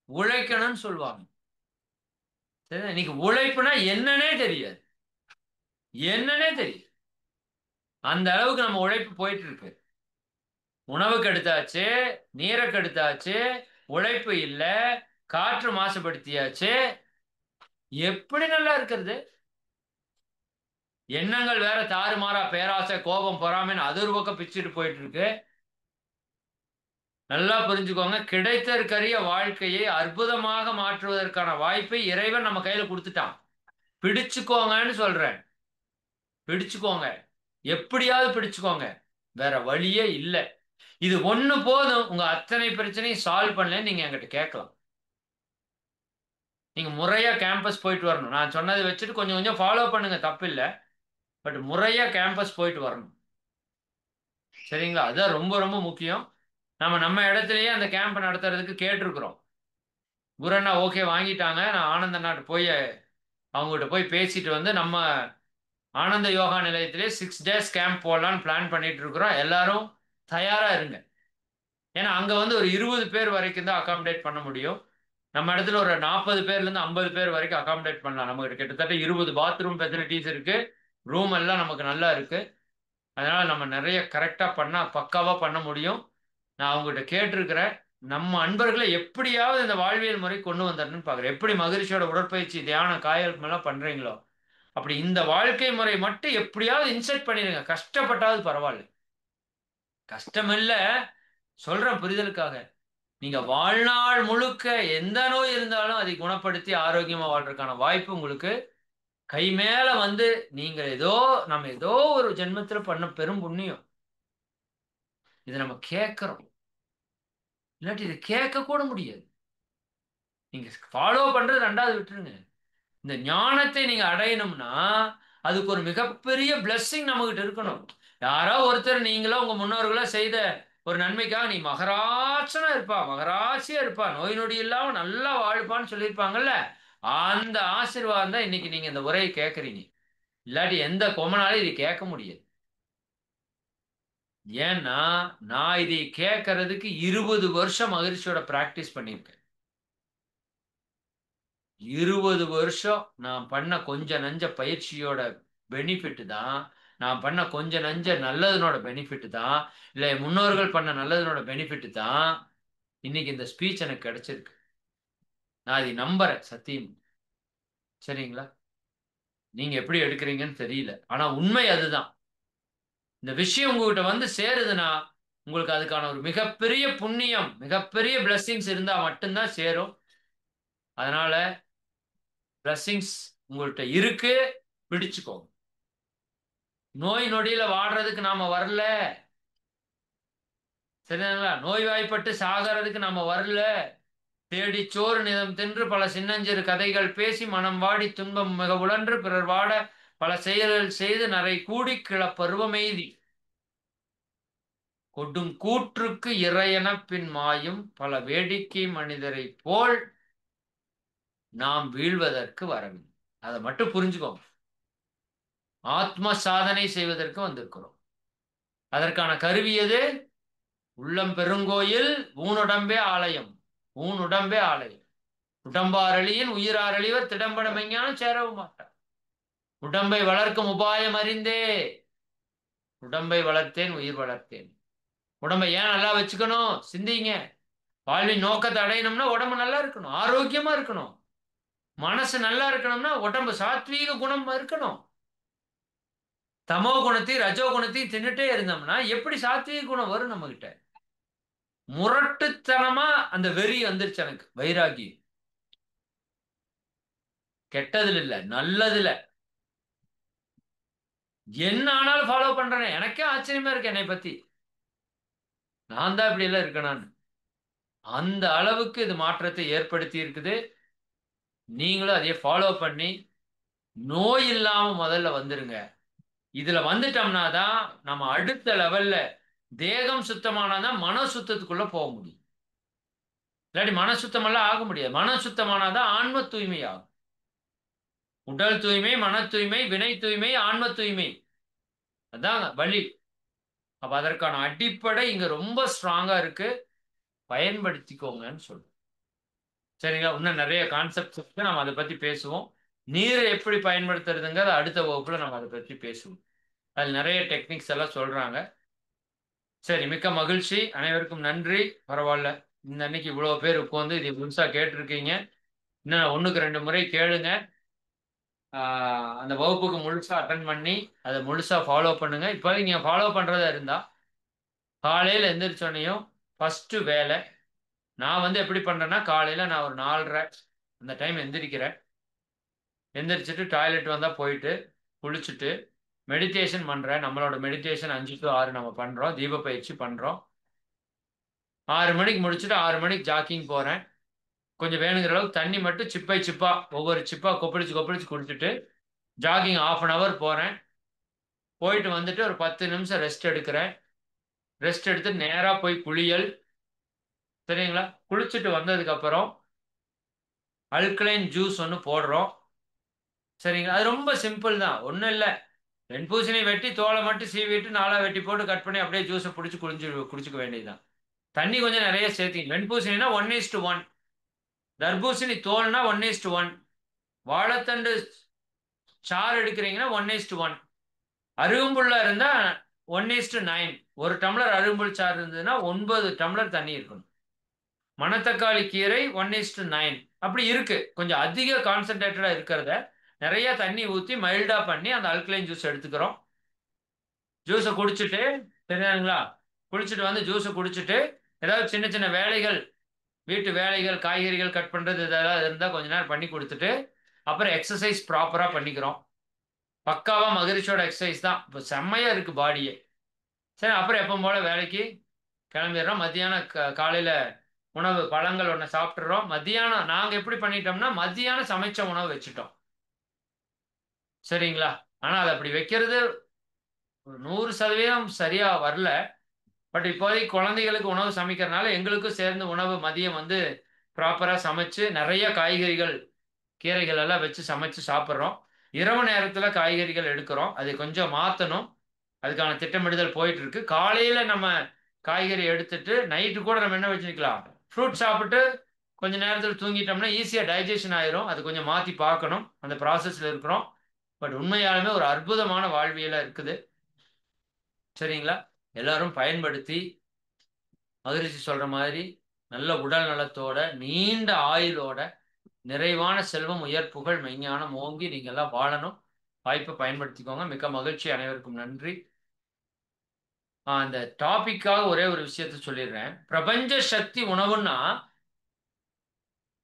உழைக்கணும்னு சொல்லுவாங்க. இன்னைக்கு உழைப்புனா என்னன்னே தெரியாது, என்னன்னே தெரியும். அந்த அளவுக்கு நம்ம உழைப்பு போயிட்டு இருக்கு. உணவுக்கு எடுத்தாச்சு, நீருக்கு எடுத்தாச்சு, உழைப்பு இல்ல, காற்று மாசுபடுத்தியாச்சு. எப்படி நல்லா இருக்கிறது? எண்ணங்கள் வேற தாறுமாறா, பேராசை கோபம் பொறாமைன்னு அது ஒரு பக்கம் பிச்சுட்டு போயிட்டு இருக்கு. நல்லா புரிஞ்சுக்கோங்க. கிடைத்தற்கரிய வாழ்க்கையை அற்புதமாக மாற்றுவதற்கான வாய்ப்பை இறைவன் நம்ம கையில கொடுத்துட்டான். பிடிச்சுக்கோங்கன்னு சொல்றேன். பிடிச்சுக்கோங்க, எப்படியாவது பிடிச்சுக்கோங்க. வேற வழியே இல்லை. இது ஒண்ணு போதும், உங்க அத்தனை பிரச்சனையும் சால்வ் பண்ணலன்னு நீங்க என்கிட்ட கேட்கலாம். நீங்க முறையா கேம்பஸ் போயிட்டு வரணும். நான் சொன்னதை வச்சுட்டு கொஞ்சம் கொஞ்சம் ஃபாலோ பண்ணுங்க, தப்பு இல்லை. பட் முறையா கேம்பஸ் போயிட்டு வரணும். சரிங்களா? அதுதான் ரொம்ப ரொம்ப முக்கியம். நம்ம இடத்துலயே அந்த கேம்ப் நடத்துறதுக்கு கேட்டிருக்கிறோம். குருண்ணா ஓகே வாங்கிட்டாங்க. நான் ஆனந்த நாட்டு போய் அவங்ககிட்ட போய் பேசிட்டு வந்து நம்ம ஆனந்த யோகா நிலையத்திலே 6 days கேம்ப் போடலான்னு பிளான் பண்ணிட்டு இருக்கிறோம். எல்லாரும் தயாரா இருங்க. ஏன்னா அங்க வந்து ஒரு 20 பேர் வரைக்கும் தான் அகாமடேட் பண்ண முடியும். நம்ம இடத்துல ஒரு 40 பேர்ல இருந்து 50 பேர் வரைக்கும் அகாமடேட் பண்ணலாம். நம்ம கிட்டத்தட்ட 20 பாத்ரூம் ஃபெசிலிட்டிஸ் இருக்கு. ரூம் எல்லாம் நமக்கு நல்லா இருக்கு. அதனால நம்ம நிறைய கரெக்டா பண்ணா பக்காவா பண்ண முடியும். நான் அவங்ககிட்ட கேட்டிருக்கிறேன். நம்ம அன்பர்களை எப்படியாவது இந்த வாழ்வியல் முறை கொண்டு வந்துடணும்னு பாக்குறேன். எப்படி மகிழ்ச்சியோட உடற்பயிற்சி தியானம் காயல்பம் எல்லாம் பண்றீங்களோ அப்படி இந்த வாழ்க்கை முறை மட்டும் எப்படியாவது இன்செர்ட் பண்ணிடுங்க. கஷ்டப்பட்டாவது பரவாயில்ல. கஷ்டம் இல்ல, சொல்றேன் புரிதலுக்காக. நீங்க வாழ்நாள் முழுக்க எந்த நோய் இருந்தாலும் அதை குணப்படுத்தி ஆரோக்கியமா வாழ்றதுக்கான வாய்ப்பு உங்களுக்கு கை மேல வந்து நீங்க நம்ம ஏதோ ஒரு ஜென்மத்துல பண்ண பெரும் புண்ணியம். இதை நம்ம கேட்கிறோம். இல்லாட்டி இதை கேட்க கூட முடியாது. நீங்க ஃபாலோ பண்றது ரெண்டாவது விட்டுருங்க. இந்த ஞானத்தை நீங்க அடையணும்னா அதுக்கு ஒரு மிகப்பெரிய பிளஸ்ஸிங் நம்ம கிட்ட இருக்கணும். யாரோ ஒருத்தர் நீங்களோ உங்க முன்னோர்களோ செய்த ஒரு நன்மைக்காக நீ மகராசனா இருப்பா, மகராசியா இருப்பா, நோய் நொடி இல்லாம நல்லா வாழ்ப்பான்னு சொல்லியிருப்பாங்கல்ல, அந்த ஆசீர்வாதம் தான் இன்னைக்கு நீங்க இந்த உரையை கேட்கறீங்க. இல்லாட்டி எந்த கொமனாலும் இது கேட்க முடியாது. ஏன்னா நான் இதை கேட்கறதுக்கு 20 வருஷம் மகிழ்ச்சியோட பிராக்டிஸ் பண்ணியிருக்கேன். 20 வருஷம் நான் பண்ண கொஞ்ச நஞ்ச பயிற்சியோட பெனிஃபிட் தான், நான் பண்ண கொஞ்ச நஞ்ச நல்லதுனோட பெனிஃபிட் தான், இல்லை முன்னோர்கள் பண்ண நல்லதுனோட பெனிஃபிட் தான் இன்னைக்கு இந்த ஸ்பீச் எனக்கு கிடைச்சிருக்கு. நான் இதை நம்புறேன் சத்தியம். சரிங்களா? நீங்க எப்படி எடுக்கிறீங்கன்னு தெரியல, ஆனா உண்மை அதுதான். இந்த விஷயம் உங்ககிட்ட வந்து சேருதுன்னா உங்களுக்கு அதுக்கான ஒரு மிகப்பெரிய புண்ணியம் மிகப்பெரிய பிளஸ்ஸிங்ஸ் இருந்தா மட்டும்தான் சேரும். அதனால பிளஸ்ஸிங்ஸ் உங்கள்கிட்ட இருக்கு, பிடிச்சுக்கோங்க. நோய் நொடியில வாடுறதுக்கு நாம வரல. சரிங்களா? நோய்வாய்ப்பட்டு சாகிறதுக்கு நாம வரல. தேடி சோறு நிதம் தின்று பல சின்னஞ்சிறு கதைகள் பேசி மனம் வாடி துன்பம் மிக உழன்று பிறர் வாட பல செயல்கள் செய்து நரை கூடி கிளப்பருவமெய்தி கொடும் கூற்றுக்கு இறையென பின் மாயும் பல வேடிக்கை மனிதரை போல் நாம் வீழ்வதற்கு வரவில்லை. அதை மட்டும் புரிஞ்சுக்கோங்க. ஆத்ம சாதனை செய்வதற்கு வந்திருக்கிறோம். அதற்கான கருவி எது? உள்ளம் பெருங்கோயில் ஊனுடம்பே ஆலயம். ஊனுடம்பே ஆலயம். உடம்பாரளியின் உயிராரளிவர் திடம்பட மெஞ்ஞானம் சேரவும் மாட்டார். உடம்பை வளர்க்கும் உபாயம் அறிந்தே உடம்பை வளர்த்தேன் உயிர் வளர்த்தேன். உடம்பை ஏன் நல்லா வச்சுக்கணும்? சிந்திங்க. வாழ்வின் நோக்கத்தை அடையணும்னா உடம்பு நல்லா இருக்கணும், ஆரோக்கியமா இருக்கணும். மனசு நல்லா இருக்கணும்னா உடம்பு சாத்வீக குணம் இருக்கணும். தமோ குணத்தையும் ரஜோ குணத்தையும் தின்னுட்டே இருந்தோம்னா எப்படி சாத்வீக குணம் வரும் நம்ம கிட்ட? முரட்டுத்தனமா அந்த வெறி வந்துருச்சு எனக்கு, வைராகி. கெட்டதுல இல்ல, நல்லதுல. என்ன ஆனாலும் ஃபாலோ பண்றேன். எனக்கே ஆச்சரியமா இருக்கு என்னை பத்தி. நான் தான் இப்படி எல்லாம் இருக்கேன். அந்த அளவுக்கு இது மாற்றத்தை ஏற்படுத்தி இருக்குது. நீங்களும் அதையே ஃபாலோ பண்ணி நோய் இல்லாம முதல்ல வந்துருங்க. இதுல வந்துட்டோம்னா தான் நம்ம அடுத்த லெவல்ல தேகம் சுத்தமானாதான் மன சுத்தத்துக்குள்ள போக முடியும். இல்லாட்டி மன சுத்தமெல்லாம் ஆக முடியாது. மன சுத்தமானாதான் ஆன்ம தூய்மை ஆகும். உடல் தூய்மை, மன தூய்மை, வினை தூய்மை, ஆன்ம தூய்மை, அதான் வழி. அப்ப அதற்கான அடிப்படை இங்க ரொம்ப ஸ்ட்ராங்கா இருக்கு. பயன்படுத்திக்கோங்கன்னு சொல்றேன். சரிங்களா? இன்னும் நிறைய கான்செப்ட்ஸ் இருக்கு, நம்ம அதை பத்தி பேசுவோம். நீரை எப்படி பயன்படுத்துறதுங்கிறது அடுத்த வகுப்புல நம்ம அதை பத்தி பேசுவோம். அதில் நிறைய டெக்னிக்ஸ் எல்லாம் சொல்றாங்க. சரி, மிக்க மகிழ்ச்சி. அனைவருக்கும் நன்றி. பரவாயில்ல, இந்த அன்னைக்கு இவ்வளவு பேர் உட்காந்து இது முழுசா கேட்டிருக்கீங்க. இன்னும் 1க்கு 2 முறை கேளுங்க. அந்த வகுப்புக்கு முழுசா அட்டன் பண்ணி அதை முழுசா ஃபாலோ பண்ணுங்க. இப்போ நீங்க ஃபாலோ பண்றதா இருந்தா காலையில எந்திரிச்சோன்னையும் ஃபர்ஸ்ட் வேலை நான் வந்து எப்படி பண்றேன்னா, காலையில நான் ஒரு 4:30 அந்த டைம் எந்திரிக்கிறேன். எந்திரிச்சிட்டு டாய்லெட் வந்தா போயிட்டு குளிச்சுட்டு மெடிடேஷன் பண்றேன். நம்மளோட மெடிடேஷன் 5 to 6 நம்ம பண்றோம். தீப பயிற்சி பண்றோம். 6 மணிக்கு முடிச்சுட்டு 6 மணிக்கு ஜாக்கிங் போறேன். கொஞ்சம் வேணுங்கிற அளவுக்கு தண்ணி மட்டும் சிப்பா ஒவ்வொரு சிப்பா கொப்பளிச்சு கொப்பளிச்சு குடிச்சிட்டு ஜாகிங் ½ hour போறேன். போயிட்டு வந்துட்டு ஒரு 10 நிமிஷம் ரெஸ்ட் எடுக்கிறேன். ரெஸ்ட் எடுத்து நேரா போய் குளியல். சரிங்களா? குளிச்சுட்டு வந்ததுக்கு அப்புறம் அல்கலைன் ஜூஸ் ஒன்று போடுறோம். சரிங்களா? அது ரொம்ப சிம்பிள் தான், ஒன்றும் இல்லை. வெண்பூசணி வெட்டி தோலை மட்டும் சீவிட்டு 4ஆ வெட்டி போட்டு கட் பண்ணி அப்படியே ஜூஸை பிடிச்சி குடிச்சுக்க வேண்டியதுதான். தண்ணி கொஞ்சம் நிறைய சேர்த்திங்க. வெண்பூசணினா 1:1, தர்பூசணி தோல்னா 1:1, வாழைத்தண்டு சாறு எடுக்கிறீங்கன்னா 1:1, அருகம்புல்ல இருந்தா 1:9. ஒரு டம்ளர் அருகம்புல் சாறு இருந்ததுன்னா 9 டம்ளர் தண்ணி இருக்கணும். மணத்தக்காளி கீரை 1:9. அப்படி இருக்கு. கொஞ்சம் அதிக கான்சென்ட்ரேட்டடா இருக்கிறத நிறைய தண்ணி ஊற்றி மைல்டா பண்ணி அந்த அல்கலைன் ஜூஸ் எடுத்துக்கிறோம். ஜூஸை குடிச்சிட்டு, தெரியாதுங்களா, குளிச்சுட்டு வந்து ஜூஸை குடிச்சிட்டு ஏதாவது சின்ன சின்ன வேலைகள், வீட்டு வேலைகள், காய்கறிகள் கட் பண்றது இதெல்லாம் இருந்தால் கொஞ்ச நேரம் பண்ணி கொடுத்துட்டு அப்புறம் எக்ஸசைஸ் ப்ராப்பரா பண்ணிக்கிறோம். பக்காவா மகரிஷோட எக்ஸசைஸ் தான். இப்போ செம்மையா இருக்கு பாடியே. சரி, அப்புறம் எப்போ போல வேலைக்கு கிளம்பிடுறோம். மத்தியானம் காலையில உணவு பழங்கள் ஒன்று சாப்பிட்றோம். மத்தியானம் நாங்கள் எப்படி பண்ணிட்டோம்னா மத்தியானம் சமைச்ச உணவு வச்சுட்டோம். சரிங்களா? ஆனால் அது அப்படி வைக்கிறது 100% சரியா வரல. பட் இப்போதைக்கு குழந்தைகளுக்கு உணவு சமைக்கிறதுனால எங்களுக்கும் சேர்ந்து உணவு மதியம் வந்து ப்ராப்பராக சமைச்சு நிறைய காய்கறிகள், கீரைகள் எல்லாம் வச்சு சமைச்சு சாப்பிட்றோம். இரவு நேரத்தில் காய்கறிகள் எடுக்கிறோம். அதை கொஞ்சம் மாற்றணும். அதுக்கான திட்டமிடுதல் போயிட்டு இருக்கு. காலையில நம்ம காய்கறி எடுத்துட்டு நைட்டு கூட நம்ம என்ன வச்சுக்கலாம், ஃப்ரூட் சாப்பிட்டு கொஞ்ச நேரத்தில் தூங்கிட்டோம்னா ஈஸியாக டைஜஷன் ஆயிரும். அது கொஞ்சம் மாற்றி பார்க்கணும். அந்த ப்ராசஸில் இருக்கிறோம். பட் உண்மையாலுமே ஒரு அற்புதமான வாழ்வியலாக இருக்குது. சரிங்களா? எல்லாரும் பயன்படுத்தி மகரிஷி சொல்ற மாதிரி நல்ல உடல் நலத்தோட, நீண்ட ஆயுளோட, நிறைவான செல்வம், உயர் புகழ், மெஞ்ஞானம் ஓங்கி நீங்க எல்லாம் வாழணும். வாய்ப்பை பயன்படுத்திக்கோங்க. மிக்க மகிழ்ச்சி. அனைவருக்கும் நன்றி. அந்த டாபிக்காக ஒரே ஒரு விஷயத்த சொல்லிடுறேன். பிரபஞ்ச சக்தி உணவுன்னா,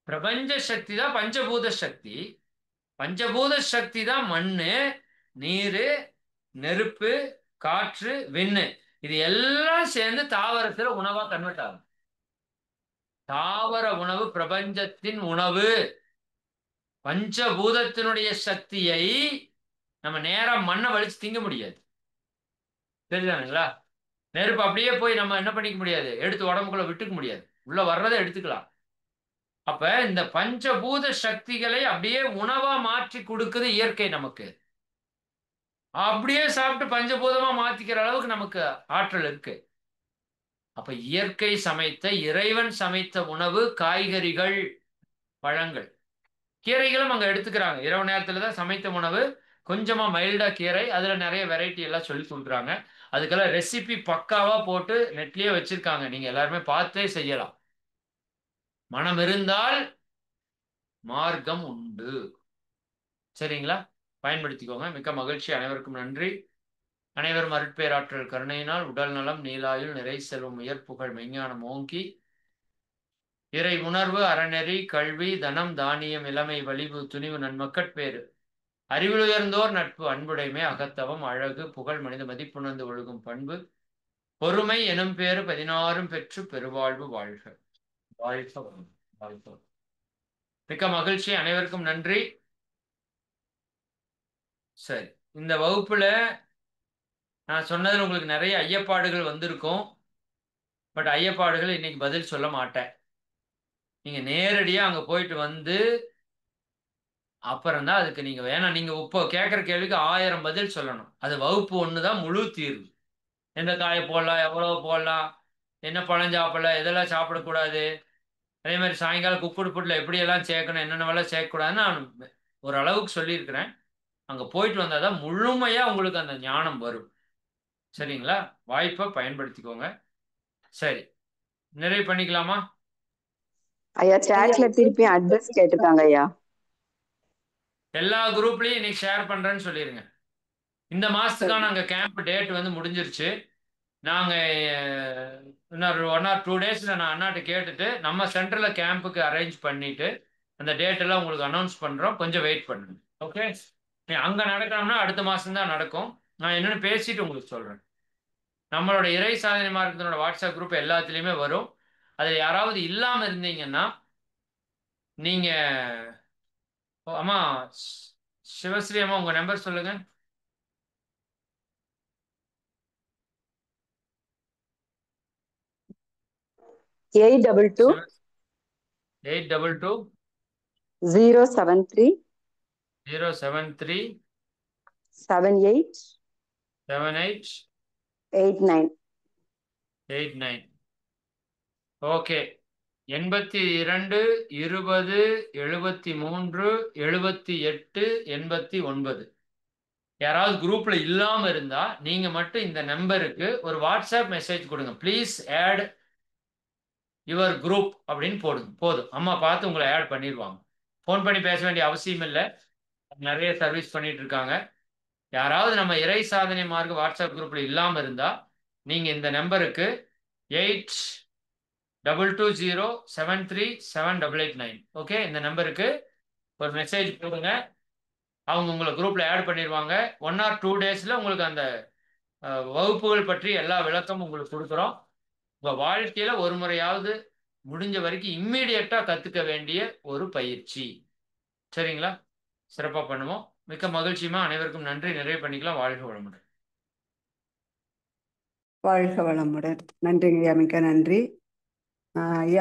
பிரபஞ்ச சக்தி தான் பஞ்சபூத சக்தி. பஞ்சபூத சக்தி தான் மண்ணு, நீரு, நெருப்பு, காற்று, விண்ணு. இது எல்லாம் சேர்ந்து தாவரத்துல உணவா கன்வெர்ட் ஆகும். தாவர உணவு பிரபஞ்சத்தின் உணவு. பஞ்சபூதத்தினுடைய சக்தியை நம்ம நேரா மண்ணை வலிச்சு திங்க முடியாது. தெரியுதானுங்களா? நெருப்பு அப்படியே போய் நம்ம என்ன பண்ணிக்க முடியாது, எடுத்து உடம்புக்குள்ள விட்டுக்க முடியாது. உள்ள வர்றதை எடுத்துக்கலாம். அப்ப இந்த பஞ்சபூத சக்திகளை அப்படியே உணவா மாற்றி கொடுக்குது இயற்கை நமக்கு. அப்படியே சாப்பிட்டு பஞ்சபூதமா மாத்திக்கிற அளவுக்கு நமக்கு ஆற்றல் இருக்கு. அப்ப இயற்கை சமைத்த, இறைவன் சமைத்த உணவு காய்கறிகள், பழங்கள், கீரைகளும் அங்க எடுத்துக்கிறாங்க. இரவு நேரத்துல தான் சமைத்த உணவு. கொஞ்சமா மைல்டா கீரை, அதுல நிறைய வெரைட்டி எல்லாம் சொல்லி கொடுக்குறாங்க. அதுக்கெல்லாம் ரெசிபி பக்காவா போட்டு நெட்லயே வச்சிருக்காங்க. நீங்க எல்லாருமே பார்த்தே செய்யலாம். மனம் இருந்தால் மார்க்கம் உண்டு. சரிங்களா? பயன்படுத்திக்கோங்க. மிக்க மகிழ்ச்சி. அனைவருக்கும் நன்றி. அனைவரும் அருட்பேராற்றல் கருணையினால் உடல் நலம், நீலாயுள், நிறை செல்வம், உயர் புகழ், மெஞ்ஞானம் ஓங்கி இறை உணர்வு, அறநெறி, கல்வி, தனம், தானியம், இளமை, வலிவு, துணிவு, நன்மக்கட்பேறு, அறிவில் உயர்ந்தோர் நட்பு, அன்புடைமை, அகத்தவம், அழகு, புகழ், மனித மதிப்புணர்ந்து ஒழுகும் பண்பு, பொறுமை எனும் பேறு 16 பெற்று பெருவாழ்வு வாழ்க. வாழ்க வளமுடன். வாழ்க வளமுடன். மிக்க மகிழ்ச்சி. அனைவருக்கும் நன்றி. சரி, இந்த வகுப்புல நான் சொன்னதுல உங்களுக்கு நிறைய ஐயப்பாடுகள் வந்திருக்கும். பட் ஐயப்பாடுகள் இன்னைக்கு பதில் சொல்ல மாட்டேன். நீங்க நேரடியா அங்க போயிட்டு வந்து அப்புறம் தான் அதுக்கு நீங்க வேணாம். நீங்க இப்போ கேட்குற கேள்விக்கு 1000 பதில் சொல்லணும். அது வகுப்பு 1 தான் முழு தீர்வு. எந்த காயை போடலாம், எவ்வளவு போடலாம், என்ன பழம் சாப்பிடலாம், எதெல்லாம் சாப்பிடக்கூடாது, அதே மாதிரி சாயங்காலம் குக்குடு புட்டில் எப்படியெல்லாம் சேர்க்கணும், என்னென்னவெல்லாம் சேர்க்கக்கூடாதுன்னு நான் ஒரு அளவுக்கு சொல்லியிருக்கிறேன். அங்கே போயிட்டு வந்தால் தான் முழுமையாக உங்களுக்கு அந்த ஞானம் வரும். சரிங்களா? வாய்ப்பை பயன்படுத்திக்கோங்க. சரி, நிறைவு பண்ணிக்கலாமா? ஐயா சாட்ல திருப்பி அட்ரஸ் கேட்டிருக்காங்க ஐயா. எல்லா குரூப்லயும் இன்னைக்கு ஷேர் பண்றேன்னு சொல்லிருங்க. இந்த மாசத்துக்கான அங்க கேம்ப் டேட் வந்து முடிஞ்சிருச்சு. நாங்க இன்னொரு 1 or 2 டேஸ்ல நான் அண்ணாட்ட கேட்டுட்டு நம்ம சென்டர்ல கேம்புக்கு அரேஞ்ச் பண்ணிட்டு அந்த டேட் எல்லாம் உங்களுக்கு அனௌன்ஸ் பண்றோம். கொஞ்சம் வெயிட் பண்ணுங்க. ஓகே? அங்க நடக்கணும்னா அடுத்த மாசம் தான் நடக்கும். நான் என்னன்னு பேசிட்டு உங்களுக்கு சொல்றேன். நம்மளோட இறை சாதனை மார்க்கத்தினோட வாட்ஸ்அப் குரூப் எல்லாத்துலயுமே வரும். அதுல யாராவது இல்லாம இருந்தீங்கன்னா நீங்க, அம்மா சிவஸ்ரீ அம்மா, உங்க நம்பர் சொல்லுங்க. 822 822 073 073 78 78 89. 89. ஓகே. 82 20 73 78 89. யாராவது குரூப்ல இல்லாம இருந்தா நீங்க மட்டும் இந்த நம்பருக்கு ஒரு வாட்ஸ்அப் மெசேஜ் கொடுங்க. ப்ளீஸ் ஆட் யுவர் குரூப் அப்படின்னு போடுங்க. போதும், அம்மா பார்த்து உங்களை ஆட் பண்ணிடுவாங்க. ஃபோன் பண்ணி பேச வேண்டிய அவசியம் இல்லை. நிறைய சர்வீஸ் பண்ணிட்டு இருக்காங்க. யாராவது நம்ம இறை சாதனை மார்க்க வாட்ஸ்அப் குரூப்ல இல்லாம இருந்தா நீங்க இந்த நம்பருக்கு 8220737889. ஓகே, இந்த நம்பருக்கு ஒரு மெசேஜ் போடுங்க. அவங்க உங்களை குரூப்ல ஆட் பண்ணிடுவாங்க. 1 or 2 டேஸ்ல உங்களுக்கு அந்த வகுப்புகள் பற்றி எல்லா விளக்கமும் உங்களுக்கு கொடுக்குறோம். உங்க வாழ்க்கையில ஒரு முறையாவது முடிஞ்ச வரைக்கும் இம்மீடியட்டா கத்துக்க வேண்டிய ஒரு பயிற்சி. சரிங்களா? சிறப்பா பண்ணுவோம். மிக்க மகிழ்ச்சியுமா. அனைவருக்கும் நன்றி. நிறைவு பண்ணிக்கலாம். வாழ்க வளமுடன். வாழ்க வளமுடன். நன்றிங்கய்யா, மிக்க நன்றி. ஐயா